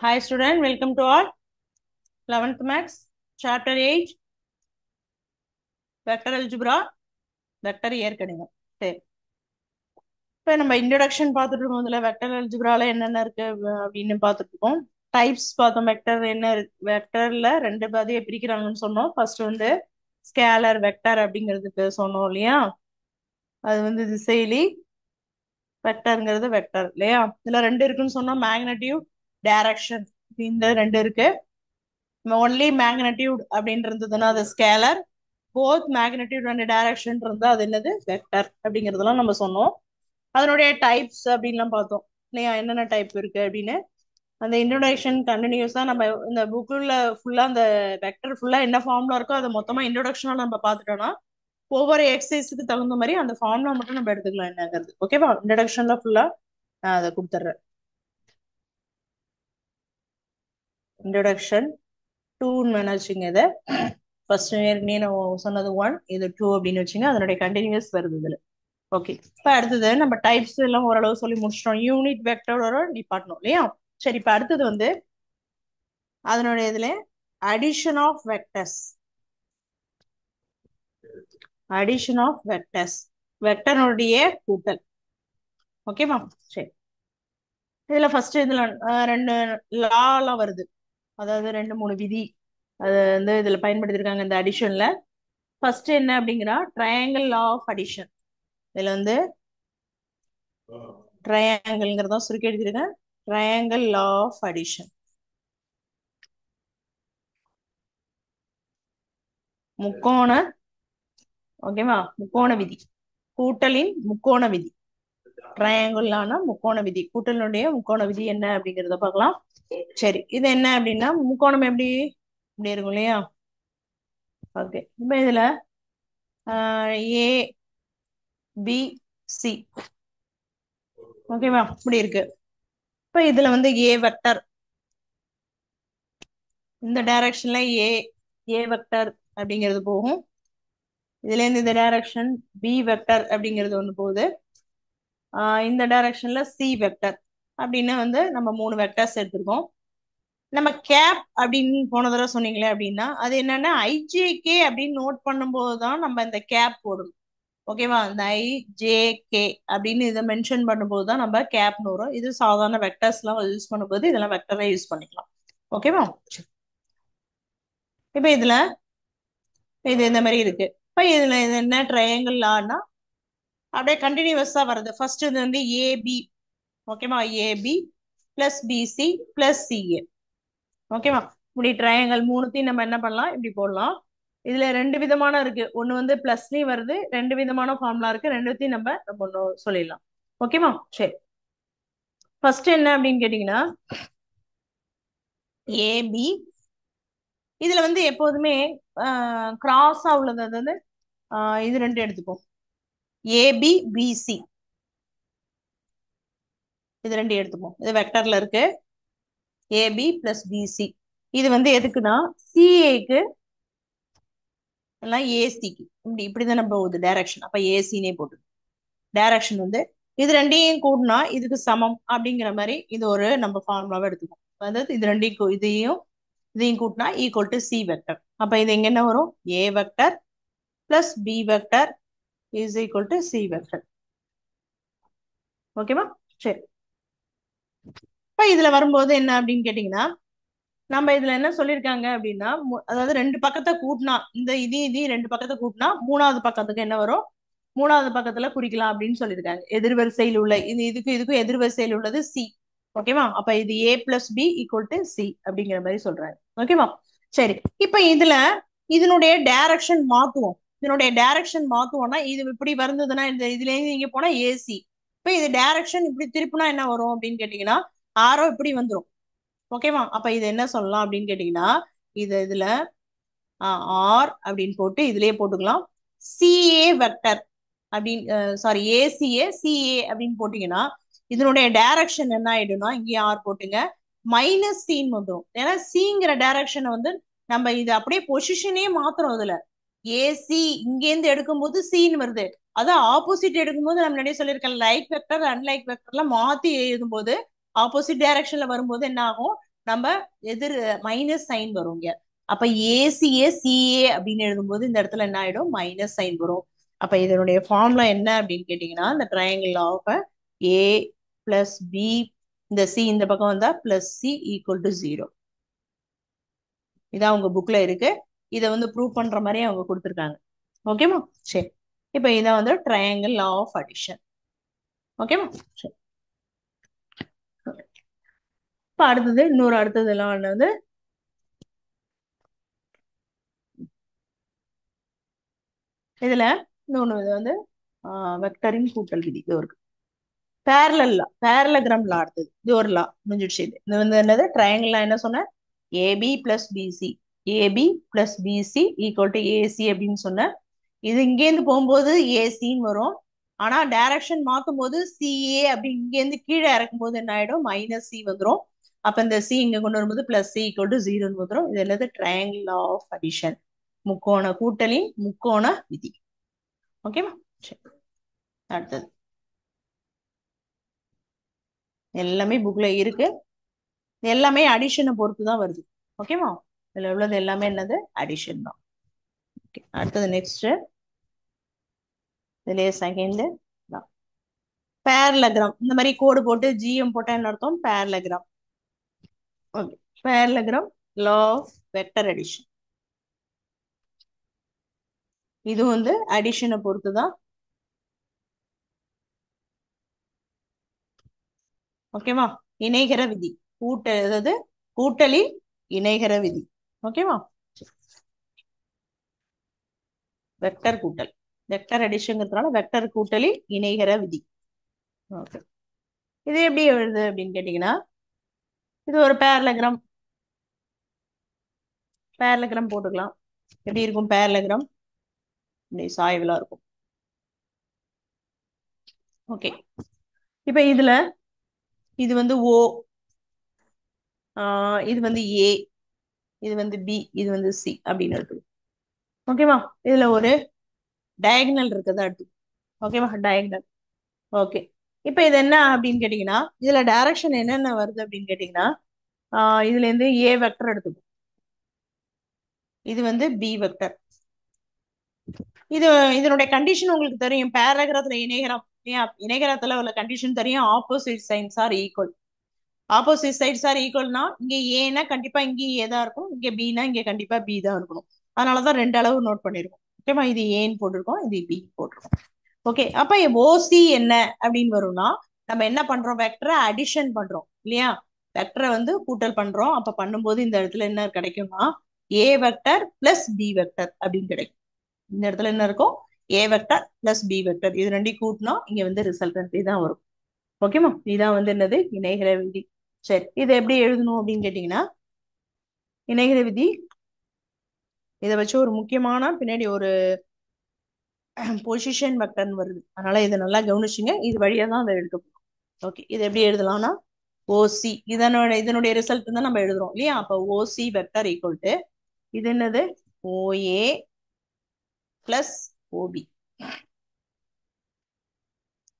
Hi student, welcome to all. 11th Max, Chapter 8, Vector Algebra, Vector இயற்கணிதம். சரி, இப்போ நம்ம இன்ட்ரடக்ஷன் பார்த்துட்டு இருக்கோம். இதில் வெக்டர் அல்ஜிப்ரால என்னென்ன இருக்கு அப்படின்னு பார்த்துட்டு இருக்கோம். டைப்ஸ் பார்த்தோம். வெக்டர் என்ன வெக்டர்ல ரெண்டு பாதியை பிரிக்கிறாங்கன்னு சொன்னோம். ஃபர்ஸ்ட் வந்து ஸ்கேலர் வெக்டர் அப்படிங்கிறதுக்கு சொன்னோம் இல்லையா. அது வந்து திசையிலி, வெக்டர்ங்கிறது வெக்டர் இல்லையா. இதுல ரெண்டு இருக்குன்னு சொன்னோம், மேக்னெட்டியூட், டைரக்ஷன். இந்த ரெண்டு இருக்கு. ஒன்லி மேக்னெட்டியூட் அப்படின்னு இருந்ததுன்னா அது scalar, both magnitude and direction இருந்தா அது என்னது வெக்டர் அப்படிங்கறதெல்லாம் நம்ம சொன்னோம். அதனுடைய டைப்ஸ் அப்படின்லாம் பார்த்தோம் இல்லையா, என்னென்ன டைப் இருக்கு அப்படின்னு. அந்த இன்ட்ரோடக்ஷன் கண்டினியூஸா நம்ம இந்த புக்குல ஃபுல்லா அந்த வெக்டர் ஃபுல்லா என்ன ஃபார்ம்ல இருக்கோ அதை மொத்தமா இன்ட்ரோடக்ஷனா நம்ம பார்த்துட்டோம்னா ஒவ்வொரு எக்ஸசைஸுக்கு தகுந்த மாதிரி அந்த ஃபார்ம்ல மட்டும் நம்ம எடுத்துக்கலாம் என்னங்கிறது. ஓகேவா, இன்ட்ரோடக்ஷன்ல ஃபுல்லா நான் அதை கொடுத்துட்றேன். இன்ட்ரோடக்ஷன் டூன்னு வேணா வச்சுங்க. இதை ஃபர்ஸ்ட் ஏற்கனவே நான் சொன்னது 1, இது 2 அப்படின்னு வச்சுங்க. அதனுடைய கண்டினியூஸ் வருது இதுல. ஓகே, இப்போ அடுத்தது நம்ம டைப்ஸ் எல்லாம் ஓரளவு சொல்லி முடிச்சிட்டோம். யூனிட் வெக்டரோட டிபார்ட்மெண்ட் இல்லையா. சரி, இப்போ அடுத்தது வந்து அதனுடைய இதுல addition of vectors. Addition of vectors, வெக்டருடைய கூட்டல். ஓகேவா, சரி. இதுல ஃபர்ஸ்ட் இதுல ரெண்டு லாலாம் வருது, அதாவது ரெண்டு மூணு விதி அது வந்து இதுல பயன்படுத்திருக்காங்க இந்த அடிஷன்ல. ஃபர்ஸ்ட் என்ன அப்படிங்கிறா ட்ரையாங்கிள் லா ஆஃப் அடிஷன். இதுல வந்து ட்ரையாங்கிள்ங்கிறதா சுருக்கி எழுதிருக்கேன். ட்ரையாங்கிள் லா ஆஃப் அடிஷன், முக்கோண, ஓகேவா, முக்கோண விதி, கூட்டலின் முக்கோண விதி. ட்ரையாங்கிளான முக்கோண விதி, கூட்டலினுடைய முக்கோண விதி என்ன அப்படிங்கறத பார்க்கலாம். சரி, இது என்ன அப்படின்னா முக்கோணம் எப்படி இப்படி இருக்கும் இல்லையா. ஓகே, இப்ப இதுல ஏ பி சி, ஓகேவா, இப்படி இருக்கு. இப்ப இதுல வந்து ஏ வெக்டர், இந்த டைரக்ஷன்ல ஏ வெக்டர் அப்படிங்கிறது போகும். இதுல இருந்து இந்த டைரக்ஷன் பி வெக்டர் அப்படிங்கிறது ஒண்ணு போகுது. இந்த டைரக்ஷன்ல சி வெக்டர் அப்படின்னு வந்து நம்ம மூணு வெக்டர்ஸ் எடுத்திருக்கோம். நம்ம கேப் அப்படின்னு போன தடவை சொன்னீங்களே அப்படின்னா அது என்னன்னா ஐஜேகே அப்படின்னு நோட் பண்ணும்போது தான் நம்ம இந்த கேப் போடணும். ஓகேவா, இந்த ஐஜேகே அப்படின்னு இதை மென்ஷன் பண்ணும்போது தான் நம்ம கேப்னு வரும். இது சாதாரண வெக்டர்ஸ் எல்லாம் யூஸ் பண்ணும்போது இதெல்லாம் வெக்டரா யூஸ் பண்ணிக்கலாம். ஓகேவா, இப்ப இதுல இது இந்த மாதிரி இருக்கு. இப்ப இதுல இது என்ன ட்ரையாங்கிள் லான்னா அப்படியே கண்டினியூவஸா வருது. ஃபர்ஸ்ட் இது வந்து ஏபி, ஓகேவா, AB plus BC plus CA. ஓகேவா, இப்படி ட்ரையாங்கிள் மூணுத்தையும் நம்ம என்ன பண்ணலாம், இப்படி போடலாம். இதுல ரெண்டு விதமான இருக்கு, ஒண்ணு வந்து பிளஸ்லயும் வருது, ரெண்டு விதமான ஃபார்முலா இருக்கு, ரெண்டுத்தையும் நம்ம ஒண்ணு சொல்லிடலாம். ஓகேவா, சரி. ஃபர்ஸ்ட் என்ன அப்படின்னு கேட்டீங்கன்னா ஏபி, இதுல வந்து எப்போதுமே கிராஸா உள்ளது, அதாவது இது ரெண்டு எடுத்துப்போம். ஏபி பிசி இது ரெண்டு எடுத்துப்போம். இது வெக்டர்ல இருக்கு ஏபி பிளஸ் பிசி. இது வந்து எதுக்குன்னா சிஏக்கு எல்லாம் ஏசிக்கு இப்படிதானே போகுது டைரக்ஷன். அப்ப ஏசினே போட்டு டைரக்ஷன் வந்து இது ரெண்டையும் கூட்டினா இதுக்கு சமம் அப்படிங்கிற மாதிரி இது ஒரு நம்ம ஃபார்முலாவை எடுத்துக்கோம். அதாவது இது ரெண்டையும் இதையும் கூட்டினா ஈக்குவல் டு சி வெக்டர். அப்ப இது எங்க என்ன வரும், A vector plus B vector is equal to C vector. ஓகேவா, சரி. இப்ப இதுல வரும்போது என்ன அப்படின்னு கேட்டீங்கன்னா நம்ம இதுல என்ன சொல்லியிருக்காங்க அப்படின்னா அதாவது ரெண்டு பக்கத்தை கூட்டினா இந்த இதையும் ரெண்டு பக்கத்தை கூட்டினா மூணாவது பக்கத்துக்கு என்ன வரும், மூணாவது பக்கத்துல குறிக்கலாம் அப்படின்னு சொல்லியிருக்காங்க. எதிர்வரிசையில் உள்ள இதுக்கும் எதிர்வரிசையில் உள்ளது சி. ஓகேவா, அப்ப இது A plus B equal to C அப்படிங்கிற மாதிரி சொல்றாங்க. ஓகேவா, சரி. இப்ப இதுல இதனுடைய டைரக்ஷன் மாத்துவோம். இதனுடைய டைரக்ஷன் மாத்துவோம்னா இது இப்படி வருந்ததுன்னா இந்த இதுல இருந்து இங்க போனா ஏசி. இப்ப இது டைரக்ஷன் இப்படி திருப்பினா என்ன வரும் அப்படின்னு கேட்டீங்கன்னா ஆரோ இப்படி வந்துடும். ஓகேவா, அப்ப இது என்ன சொல்லலாம் அப்படின்னு கேட்டீங்கன்னா இதுல ஆர் அப்படின்னு போட்டு இதுலயே போட்டுக்கலாம். சிஏ வெக்டர் அப்படின்னு சாரி ஏசிஏ சிஏ அப்படின்னு போட்டீங்கன்னா இதனுடைய டைரக்ஷன் என்ன ஆயிடும்னா இங்கேயே ஆர் போட்டுங்க மைனஸ் சின்னு வந்துடும். ஏன்னா சிங்கிற டைரக்ஷனை வந்து நம்ம இது அப்படியே பொசிஷனே மாத்துறோம். இதுல ஏசி இங்கேருந்து எடுக்கும்போது சின்னு வருது. அதான் ஆப்போசிட் எடுக்கும்போது நம்ம நிறைய சொல்லியிருக்கேன் லைக் வெக்டர் அன்லைக் வெக்டர்லாம் மாத்தி எழுதும் போது ஆப்போசிட் டைரக்ஷன்ல வரும்போது என்ன ஆகும், நம்ம எதிர் மைனஸ் சைன் வரும் இங்க. அப்ப ஏசிஏ சிஏ அப்படின்னு எழுதும்போது இந்த இடத்துல என்ன ஆயிடும், மைனஸ் சைன் வரும். அப்ப இதனுடைய ஃபார்முலா என்ன அப்படின்னு கேட்டீங்கன்னா, இந்த triangle of A plus B, இந்த சி இந்த பக்கம் வந்தா பிளஸ் சி ஈக்குவல் டு 0. இதான் உங்க புக்ல இருக்கு. இதை வந்து ப்ரூவ் பண்ற மாதிரி அவங்க கொடுத்துருக்காங்க. ஓகேமா? சரி, இப்ப இதான் வந்து ட்ரையாங்கிள் ஆஃப் அடிஷன். ஓகேமா? சரி, இப்ப அடுத்தது இன்னொரு அடுத்தது எல்லாம் வந்து இதுல இன்னொன்னு இது வந்து வெக்டரின் கூட்டல் விதி. இது ஒரு பேரலகிராம் லா அடுத்தது. இது ஒரு லா முடிஞ்சிடுச்சு. இது வந்து என்னது, ட்ரையாங்கிள் என்ன சொன்னேன், AB plus BC, AB plus BC equal to AC அப்படின்னு சொன்னேன். இது இங்கேருந்து போகும்போது ஏசின்னு வரும். ஆனா டைரக்ஷன் மாத்தும் போது சிஏ அப்படி இங்கேருந்து கீழே இறக்கும் போது என்ன ஆயிடும், மைனஸ் சி வந்துடும். அப்ப இந்த சி இங்க கொண்டு வரும்போது பிளஸ் சி ஈக்குவல் டு 0 வந்துடும். இது என்னது, ட்ரையாங்கிள் ஆஃப் அடிஷன், முக்கோண கூட்டலின் முக்கோண விதி. ஓகேவா? சரி, அடுத்தது எல்லாமே புக்ல இருக்கு. எல்லாமே அடிஷனை பொறுத்து தான் வருது. ஓகேவா? இதுல உள்ளது எல்லாமே என்னது, அடிஷன் தான். ஓகே, அடுத்தது நெக்ஸ்ட். இதுலயே செகண்ட் தான் பேரலகிராம். இந்த மாதிரி கோடு போட்டு ஜிஎம் போட்டா என்ன அர்த்தம், parallelogram. Okay, parallelogram law of vector addition. இது வந்து அடிஷனை பொறுத்து தான். ஓகேவா? இணைகர விதி, அதாவது கூட்டலில் இணைகர விதி. ஓகேவா? வெக்டர் கூட்டல், வெக்டர் அடிஷன்ங்கிறதுனால வெக்டர் கூட்டலில் இணைகர விதி. ஓகே, இது எப்படி எழுது அப்படின்னு கேட்டீங்கன்னா, இது ஒரு பேரலகிராம். பேரலகிராம் போட்டுக்கலாம். எப்படி இருக்கும் பேரலகிராம், இப்படி சாய்வுலா இருக்கும். ஓகே, இப்ப இதுல இது வந்து ஓ, இது வந்து ஏ, இது வந்து பி, இது வந்து சி அப்படின்னு இருக்குது. ஓகேவா? இதுல ஒரு டயகனல் இருக்குதா அடுத்து. ஓகேவா? டயகனல். ஓகே, இப்ப இது என்ன அப்படின்னு கேட்டீங்கன்னா, இதுல டைரக்ஷன் என்னென்ன வருது அப்படின்னு கேட்டீங்கன்னா, இதுல இருந்து ஏ வெக்டர் எடுத்துக்கும், இது வந்து பி வெக்டர். இது இதனுடைய கண்டிஷன் உங்களுக்கு தெரியும், பேராகிராஃப்ல இணைகரம். இணைகரத்துல உள்ள கண்டிஷன் தெரியும், opposite sides are equal. Opposite sides are ஈக்குவல்னா இங்க ஏனா கண்டிப்பா இங்க ஏ தான் இருக்கும், இங்க பினா இங்க கண்டிப்பா பி தான் இருக்கணும். அதனாலதான் ரெண்டு அளவு நோட் பண்ணிருக்கோம். ஓகேமா? இது ஏன்னு போட்டிருக்கோம், இது பி போட்டிருக்கோம். ஓகே, அப்ப ஓசி என்ன அப்படின்னு வரும்னா, நம்ம என்ன பண்றோம், வெக்டரை அடிஷன் பண்றோம் இல்லையா, வெக்டரை வந்து கூட்டல் பண்றோம். அப்ப பண்ணும்போது இந்த இடத்துல என்ன கிடைக்கும்னா, A vector plus B vector அப்படின்னு கிடைக்கும். இந்த இடத்துல என்ன இருக்கும், A vector plus B vector, இது ரெண்டையும் கூட்டினா இங்க வந்து ரிசல்டன்ட் இதான் வரும். ஓகேமா? இதான் வந்து என்னது, இணைகர விதி. சரி, இதை எப்படி எழுதணும் அப்படின்னு கேட்டீங்கன்னா, இணைகர விதி இதை வச்சு ஒரு முக்கியமான பின்னாடி ஒரு பொசிஷன் வெக்டர்னு வருது. அதனால இதை நல்லா கவனிச்சுங்க, இது வழியா தான் அதை எடுக்க போறோம். ஓகே, இது எப்படி எழுதலாம்னா, ஓசி இதனுடைய ரிசல்ட் தான் நம்ம எழுதுறோம் இல்லையா. அப்ப ஓசி வெக்டர் ஈக்குவல் டு, இது என்னது, ஓஏ பிளஸ் ஓபி.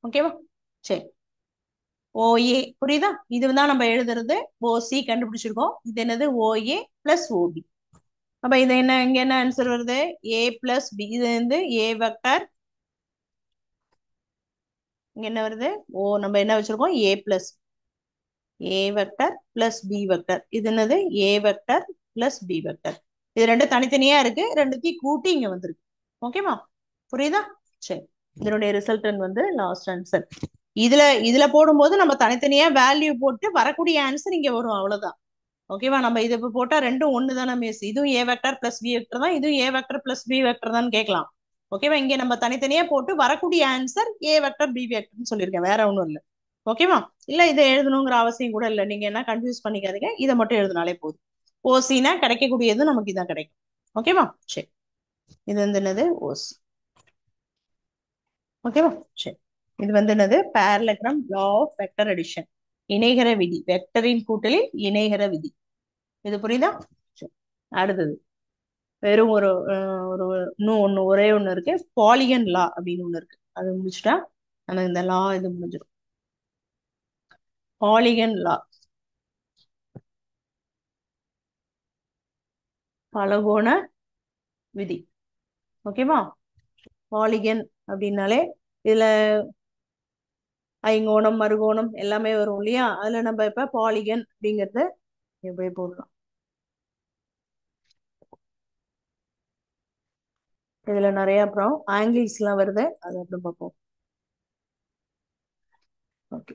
ஓகேவா? சரி, ஓஏ புரியுதா, இதுதான் நம்ம எழுதுறது. ஓசி கண்டுபிடிச்சிருக்கோம், இது என்னது, ஓஏ பிளஸ் ஓபி. அப்ப இது என்ன, இங்க என்ன ஆன்சர் வருது, ஏ பிளஸ் பி. இது வந்து ஏ வெக்டர், இங்க என்ன வருது, ஓ நம்ம என்ன வச்சிருக்கோம், A plus, A vector plus B vector. இது என்னது, A vector plus B vector. இது ரெண்டு தனித்தனியா இருக்கு, ரெண்டுத்தையும் கூட்டி இங்க வந்துருக்கு. ஓகேவா? புரியுதா? சரி, இதனுடைய ரிசல்டன் வந்து லாஸ்ட் ஆன்சர். இதுல இதுல போடும்போது நம்ம தனித்தனியா வேல்யூ போட்டு வரக்கூடிய ஆன்சர் இங்க வரும், அவ்வளவுதான். ஓகேவா? நம்ம இது இப்ப போட்டா ரெண்டும் ஒண்ணு தானே மிஸ், இதுவும் A vector plus B vector தான், இதுவும் A vector plus B vector தான் கேட்கலாம். ஓகேவா? இங்க நம்ம தனித்தனியா போட்டு வரக்கூடிய ஆன்சர் ஏ வெக்டர் பி வெக்டர்னு சொல்லியிருக்கேன், வேற ஒண்ணும் இல்லை. ஓகேவா? இல்ல இதை எழுதணுங்கிற அவசியம் கூட இல்லை, நீங்க என்ன கன்ஃபியூஸ் பண்ணிக்காதீங்க, இதை மட்டும் எழுதினாலே போதும். ஓசினா கிடைக்கக்கூடியது நமக்கு இதான் கிடைக்கும். ஓகேவா? சரி, இது வந்து என்னது, ஓசி. ஓகேவா? சரி, இது வந்து என்னது, பேரலகிராம் லா ஆஃப் வெக்டர் அடிஷன், இணைகர விதி, வெக்டரின் கூட்டலில் இணைகர விதி. இது புரியுதா? சரி, அடுத்தது வெறும் ஒரு இன்னும் ஒண்ணு, ஒரே ஒண்ணு இருக்கு, பாலிகன் லா அப்படின்னு ஒண்ணு இருக்கு. அது முடிச்சுட்டா நமக்கு இந்த லா இது முடிஞ்சிடும். பாலிகன் லா, பலகோண விதி. ஓகேவா? பாலிகன் அப்படின்னாலே இதுல ஐங்கோணம் மறுகோணம் எல்லாமே வரும் இல்லையா? அதுல நம்ம இப்ப பாலிகன் அப்படிங்கறத எப்படி போடலாம். இதுல நிறைய அப்புறம் ஆங்கிள்ஸ் எல்லாம் வருது, அது அப்புறம் பார்ப்போம். ஓகே,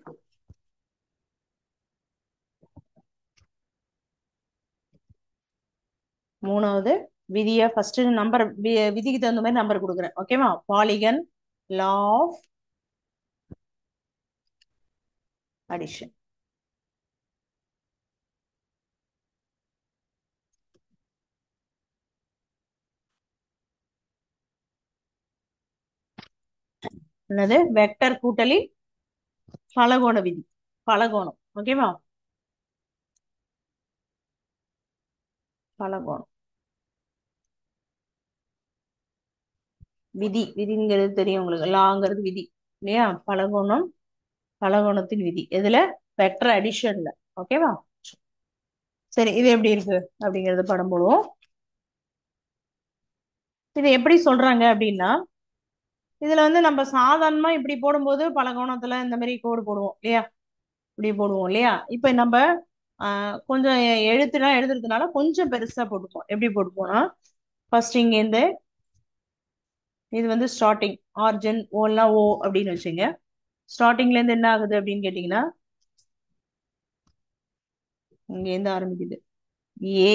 மூணாவது விதியா ஃபர்ஸ்ட் நம்பர் விதிக்கு தகுந்த மாதிரி நம்பர் கொடுக்குறேன். ஓகேவா? Polygon law of addition. என்னது? வெக்டர் கூட்டலி பலகோண விதி. பலகோணம். ஓகேவா? பலகோணம் விதி. விதிங்கிறது தெரியும் உங்களுக்கு, லாங்கிறது விதி இல்லையா? பலகோணம், பலகோணத்தின் விதி எதுல? வெக்டர் அடிஷன்ல. ஓகேவா? சரி, இது எப்படி இருக்கு அப்படிங்கறத படம் போடுவோம். இது எப்படி சொல்றாங்க அப்படின்னா, இதுல வந்து நம்ம சாதாரணமா இப்படி போடும்போது பலகோணத்துல இந்த மாதிரி கோடு போடுவோம் இல்லையா? இப்படி போடுவோம் இல்லையா? இப்ப நம்ம கொஞ்சம் எழுத்துலாம் எழுதுறதுனால கொஞ்சம் பெருசா போட்டுப்போம். எப்படி போட்டுப்போம்னா, ஃபர்ஸ்ட் இங்க இருந்து இது வந்து ஸ்டார்டிங் ஆர்ஜின் ஓலாம் ஓ அப்படின்னு வச்சுங்க. ஸ்டார்டிங்ல இருந்து என்ன ஆகுது அப்படின்னு கேட்டீங்கன்னா, இங்க இருந்து ஆரம்பிக்குது ஏ,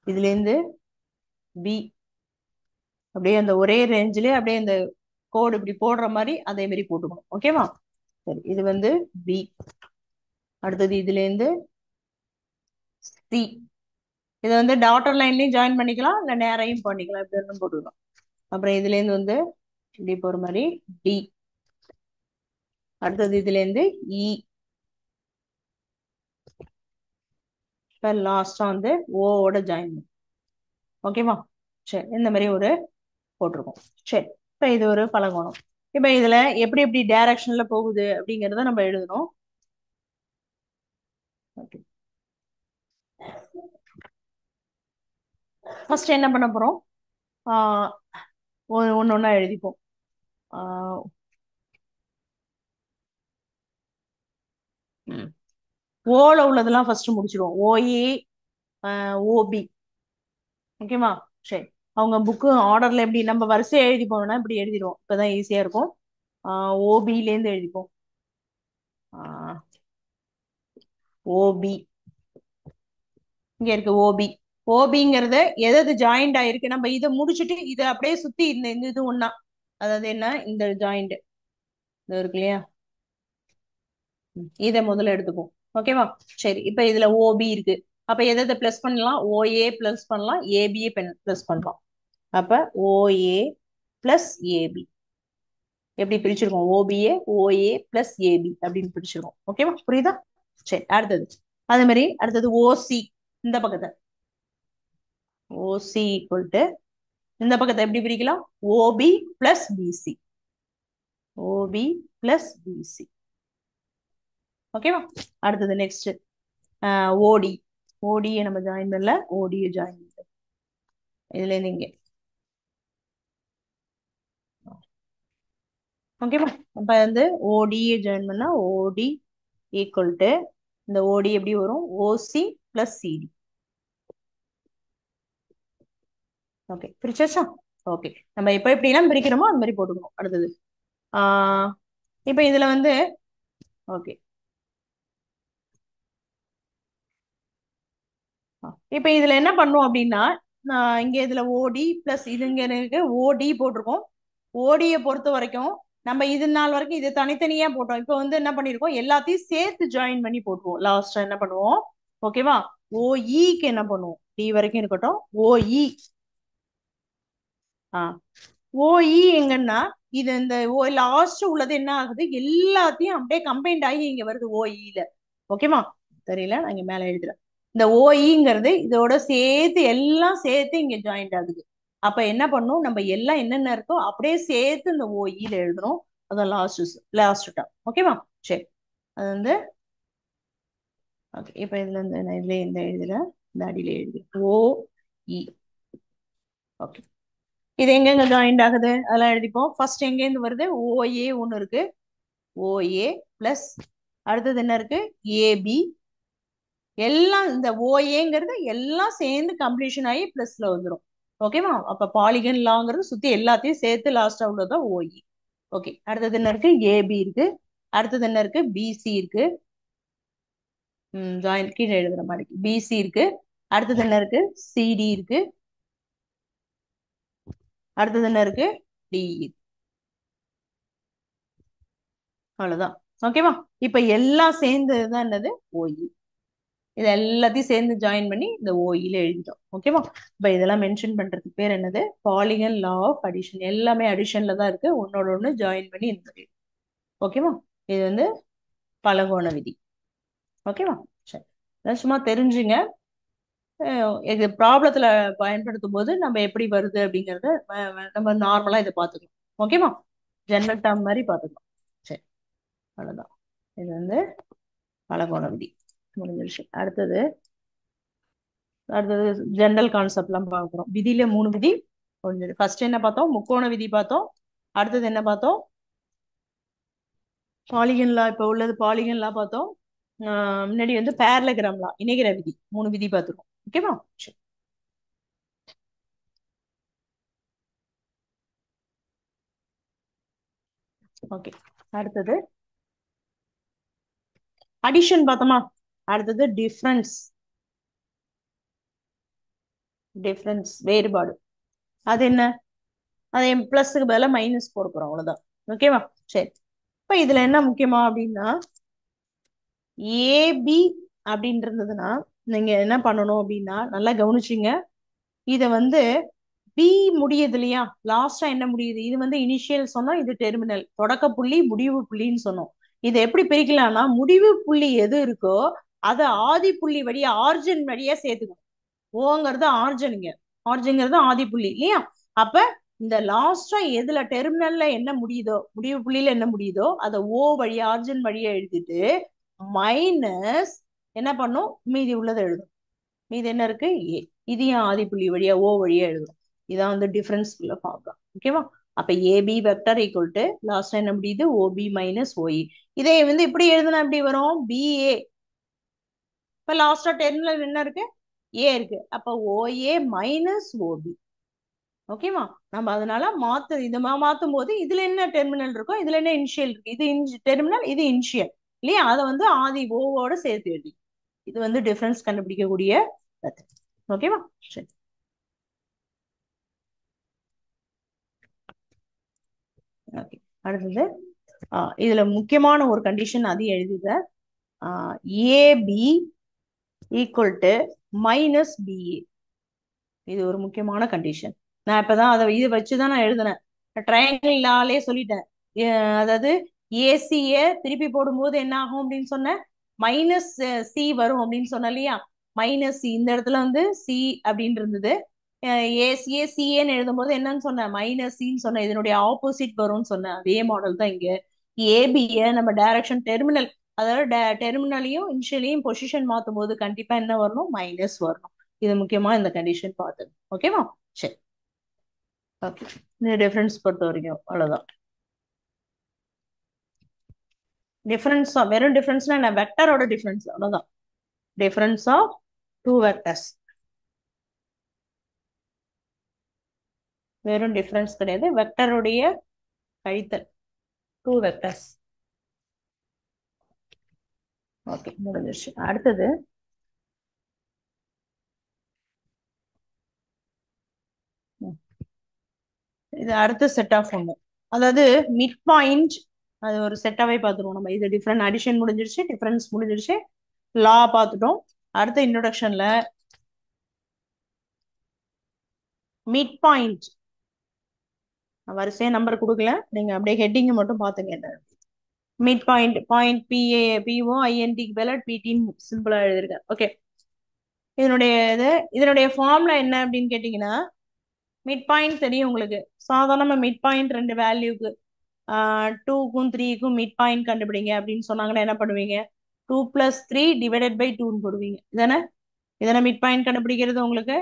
இதுல இருந்து பி, அப்படியே அந்த ஒரே ரேஞ்சிலே அப்படியே இந்த கோடு இப்படி போடுற மாதிரி அதே மாதிரி போட்டுக்கணும். ஓகேவா? சரி, இது வந்து பி. அடுத்தது இதுல இருந்து சி. இதை வந்து டாட்டர் லைன்லயும் ஜாயின் பண்ணிக்கலாம், இல்ல நேரையும் பண்ணிக்கலாம், இப்படி ஒன்றும் போட்டுக்கலாம். அப்புறம் இதுல இருந்து வந்து இப்படி போற மாதிரி டி. அடுத்தது இதுல இருந்து இ. இப்ப லாஸ்டா வந்து ஓட ஜாயின். ஓகேவா? சரி, இந்த மாதிரி ஒரு போட்டிருக்கோம். சரி, இப்ப இது ஒரு பலகோணம். இப்ப இதுல எப்படி எப்படி டைரக்ஷன்ல போகுது அப்படிங்கறத நம்ம எழுதணும். ஃபர்ஸ்ட் என்ன பண்ண போறோம்? ஆஹ் ஒன்னு ஒன்னா எழுதிப்போம். ஆஹ் ஓல உள்ளதெல்லாம் ஃபர்ஸ்ட் முடிச்சிருவோம். OA, OB. ஓகேவா? சரி, அவங்க புக்கு ஆர்டர்ல எப்படி நம்ம வரிசையா எழுதி போனோம்னா இப்படி எழுதிடுவோம், இப்பதான் ஈஸியா இருக்கும். ஓபில இருந்து எழுதிப்போம். ஓபி இங்க இருக்கு. ஓபி. ஓபிங்கிறது எது ஜாயிண்ட் ஆயிருக்கு, நம்ம இதை முடிச்சுட்டு இதை அப்படியே சுத்தி இந்த இது ஒண்ணா, அதாவது என்ன, இந்த ஜாயிண்ட் இது இருக்கு இல்லையா? இதை முதல்ல எடுத்துப்போம். ஓகேவா? சரி, இப்ப இதுல ஓபி இருக்கு. அப்ப எதை பிளஸ் பண்ணலாம்? ஓஏ பிளஸ் பண்ணலாம், ஏபிஏ பிளஸ் பண்ணலாம். அப்ப ஓஏ பிளஸ் ஏபி எப்படி பிரிச்சிருக்கோம்? ஓபிஏ ஓஏ பிளஸ் ஏபி அப்படின்னு பிரிச்சிருக்கோம். ஓகேவா? புரியுதா? சரி, அடுத்தது அதே மாதிரி அடுத்தது ஓசி. இந்த பக்கத்தை ஓசி ஈக்குவல் டு இந்த பக்கத்தை எப்படி பிரிக்கலாம்? OB plus BC. OB plus BC. ஓகேவா? அடுத்தது நெக்ஸ்ட் ஓடி. ஓடியை நம்ம ஜாயின் பண்ணல, ஓடியை ஜாயின் பண்ணல. இதுல இருந்து இங்க. ஓகேவா? அப்ப வந்து ஓடியை ஜாயின் பண்ணா ஓடி ஈக்குவல் டு இந்த ஓடி எப்படி வரும்? ஓசி பிளஸ் சிடி. ஓகே, பிரிச்சாச்சா? ஓகே, நம்ம இப்ப எப்படி எல்லாம் பிரிக்கிறோமோ அந்த மாதிரி போட்டுக்கணும். அடுத்தது ஆஹ் இப்ப இதுல வந்து ஓகே, இப்ப இதுல என்ன பண்ணும் அப்படின்னா, இங்க இதுல ஓடி பிளஸ் இதுங்க இருக்கு, ஓடி போட்டிருக்கோம். ஓடியை பொறுத்த வரைக்கும் நம்ம இது நாள் வரைக்கும் இது தனித்தனியா போட்டோம். இப்ப வந்து என்ன பண்ணிருக்கோம்? எல்லாத்தையும் சேர்த்து ஜாயின் பண்ணி போட்டுருவோம். லாஸ்டா என்ன பண்ணுவோம்? ஓகேவா? ஓஇக்கு என்ன பண்ணுவோம்? டி வரைக்கும் இருக்கட்டும். ஓஇ ஓஇ எங்கன்னா இது இந்த ஓ லாஸ்ட் உள்ளது என்ன ஆகுது? எல்லாத்தையும் அப்படியே கம்பைன்ட் ஆகி இங்க வருது ஓஇல. ஓகேவா? தெரியல, நான் இங்க மேல எழுதுறேன். இந்த ஓஇங்கிறது இதோட சேர்த்து எல்லாம் சேர்த்து இங்க ஜாயிண்ட் ஆகுது. அப்ப என்ன பண்ணும்? நம்ம எல்லாம் என்னென்ன இருக்கோ அப்படியே சேர்த்து இந்த ஓஇல எழுதணும். அதான் லாஸ்ட் டேர்ம். ஓகேவா? சரி, அது வந்து ஓகே. இப்ப இதுல இருந்து நான் இதுல இந்த எழுதுறேன். இந்த அடியில எழுதி OE. ஓகே, இது எங்கெங்க ஜாயிண்ட் ஆகுது அதெல்லாம் எழுதிப்போம். ஃபர்ஸ்ட் எங்கேருந்து வருது? OA ஒன்று இருக்கு, OA பிளஸ் அடுத்தது என்ன இருக்கு? AB. எல்லாம் இந்த OAங்கிறது எல்லாம் சேர்ந்து கம்ப்ளீஷன் ஆகி பிளஸ்ல வந்துடும். ஓகேவா? அப்ப பாலிகன் லாங்கிறது சுத்தி எல்லாத்தையும் சேர்த்து லாஸ்டா உள்ளதான் OE. ஓகே, அடுத்தது என்ன இருக்கு? AB இருக்கு. அடுத்தது என்ன இருக்கு? BC இருக்கு. ஜாயின் கீழே எழுதுற மாதிரி BC இருக்கு. அடுத்தது என்ன இருக்கு? CD இருக்கு. அடுத்தது என்ன இருக்கு? DE. அவ்வளவுதான். ஓகேவா? இப்ப எல்லாம் சேர்ந்ததுதான் என்னது? OE. இது எல்லாத்தையும் சேர்ந்து ஜாயின் பண்ணி இந்த OEல எழுதிட்டோம். ஓகேவா? இப்ப இதெல்லாம் மென்ஷன் பண்றதுக்கு பேர் என்னது? Polygon law of addition. எல்லாமே அடிஷன்ல தான் இருக்கு, ஒன்னோட ஒண்ணு ஜாயின் பண்ணி இந்த. ஓகேவா? இது வந்து பலகோண விதி. ஓகேவா? சரி, சும்மா தெரிஞ்சுங்க. இது ப்ராப்ளத்துல பயன்படுத்தும் போது நம்ம எப்படி வருது அப்படிங்கறத நம்ம நார்மலா இதை பார்த்துக்கலாம். ஓகேவா? ஜெனரல் டேர்ம் மாதிரி பார்த்துக்கலாம். சரி, அவ்வளவுதான். இது வந்து பலகோண விதி முடிஞ்சிருச்சு. அடுத்தது ஜெனரல் கான்செப்ட் எல்லாம் பார்க்கிறோம். விதியில 3 விதி. ஃபர்ஸ்ட் என்ன பார்த்தோம்? முக்கோண விதி பார்த்தோம். அடுத்தது என்ன பார்த்தோம்? பாலிகன் லா. இப்ப உள்ளது பாலிகன் லா பார்த்தோம். முன்னாடி வந்து பேரலகிராம் லா, இணைகிற விதி. 3 விதி பார்த்துருக்கோம். ஓகேவா? சரி, ஓகே. அடுத்தது அடிஷன் பார்த்தோமா? அடுத்தது டிஃபரன்ஸ். டிஃபரன்ஸ் வேறுபாடு. அது என்ன? அது பிளஸ்க்கு பதிலா மைனஸ் போட போறோம், அவ்வளவுதான். ஓகேவா? சரி, இப்ப இதுல என்ன முக்கியமா அப்படின்னா, ஏபி அப்படின்றதுன்னா நீங்க என்ன பண்ணணும் அப்படின்னா, நல்லா கவனிச்சிங்க. இத வந்து பி முடியுது இல்லையா? லாஸ்டா என்ன முடியுது? இது வந்து இனிஷியல் சொன்னோம், இது டெர்மினல், தொடக்க புள்ளி முடிவு புள்ளின்னு சொன்னோம். இதை எப்படி பிரிக்கலாம்னா, முடிவு புள்ளி எது இருக்கோ அதை ஆதி புள்ளி வழியா, ஆர்ஜின் வழியா சேர்த்துக்கணும். ஓங்கிறது ஆர்ஜனுங்க, ஆர்ஜிங்கிறது ஆதி புள்ளி இல்லையா? அப்ப இந்த லாஸ்டா எதுல டெர்மினல்ல என்ன முடியுதோ, முடிவு புள்ளியில என்ன முடியுதோ அதை ஓ வழியா, ஆர்ஜின் வழியா எழுதிட்டு மைனஸ் என்ன பண்ணும்? மீதி உள்ளதை எழுதும். மீதி என்ன இருக்கு? ஏ. இதையும் ஆதி புள்ளி வழியா ஓ வழியா எழுதும். இதான் வந்து டிஃபரன்ஸ் ஃபார்முலா. ஓகேவா? அப்ப AB vector equal to last என்ன முடியுது? OB minus OE. இதை வந்து இப்படி எழுதுனா எப்படி வரும்? பிஏ. இப்ப லாஸ்டா டெர்மினல் என்ன இருக்கு? ஏ இருக்கு. அப்ப ஓஏ மைனஸ் ஓபி. ஓகேவா? நம்ம அதனால இதை மாத்தும் போது இதுல என்ன டெர்மினல் இருக்கோ, இதுல என்ன இனிஷியல் இருக்கு, இது டெர்மினல், இது இனிஷியல் இல்லையா? அதை வந்து ஆதி ஓவோட சேர்த்து எழுதி. இது வந்து டிஃபரன்ஸ் கண்டுபிடிக்கக்கூடிய மெத்தட். ஓகேவா? சரி, ஓகே. அடுத்தது இதுல முக்கியமான ஒரு கண்டிஷன், அது எழுதுக. AB equal to minus BA. இது ஒரு முக்கியமான கண்டிஷன். நான் இப்பதான் அதை இது வச்சுதான் நான் எழுதினேன். ட்ரையாங்கிள் லாலே சொல்லிட்டேன். அதாவது ஏசிய திருப்பி போடும்போது என்ன ஆகும் அப்படின்னு சொன்னேன்? மைனஸ் சி வரும் அப்படின்னு சொன்ன இல்லையா? மைனஸ் சி இந்த இடத்துல வந்து சி அப்படின்னு இருந்தது. ஏசிஏ சிஏன்னு எழுதும்போது என்னன்னு சொன்னேன்? மைனஸ் சின்னு சொன்னேன். இதனுடைய ஆப்போசிட் வரும்னு சொன்னேன். அதே மாடல் தான் இங்க. ஏபிய நம்ம டைரக்ஷன் டெர்மினல், அதாவது டெர்மினலையும் இனிஷியலையும் பொசிஷன் மாத்தும் போது கண்டிப்பா என்ன வரணும்? மைனஸ் வரணும். இது முக்கியமா இந்த கண்டிஷன் பார்த்தது. ஓகேவா? சரி, ஓகே. இந்த டிஃபரன்ஸ் பொறுத்த வரைக்கும் அவ்வளவுதான். டிஃபரன்ஸ் வெறும் டிஃபரன்ஸ்னா என்ன? வெக்டரோட டிஃபரன்ஸ், அவ்வளவுதான். Difference of two vectors. வெறும் டிஃபரன்ஸ் கிடையாது, வெக்டருடைய கழித்தல். Two vectors. ஓகே, முடிஞ்சிருச்சு. அடுத்தது இது அடுத்த செட் ஆஃப் ஒண்ணு, அதாவது மிட் பாயிண்ட். அது ஒரு செட்டாவே பார்த்துருவோம் நம்ம. இது டிஃபரெண்ட் அடிஷன் முடிஞ்சிருச்சு, டிஃபரன்ஸ் முடிஞ்சிருச்சு, லா பார்த்துட்டோம். அடுத்த இன்ட்ரோடக்ஷன்ல மிட் பாயிண்ட் வரிசையா நம்பர் கொடுக்கல, நீங்க அப்படியே ஹெட்டிங் மட்டும் பாத்துங்க. என்ன mid point, point PA PO ஐஎன்டிக்கு பதிலா பிடின்னு சிம்பிளா எழுதிருக்கேன். ஓகே, இதனுடைய இதனுடைய ஃபார்முலா என்ன அப்படின்னு கேட்டீங்கன்னா, மிட் பாயிண்ட் தெரியும் உங்களுக்கு. சாதாரண மிட் பாயிண்ட் ரெண்டு வேல்யூக்கு 2க்கும் 3க்கும் மிட் பாயிண்ட் கண்டுபிடிங்க அப்படின்னு சொன்னாங்கன்னா என்ன பண்ணுவீங்க? 2 + 3 ÷ 2ன்னு போடுவீங்க, இதானே? இதனை மிட் பாயிண்ட் கண்டுபிடிக்கிறது உங்களுக்கு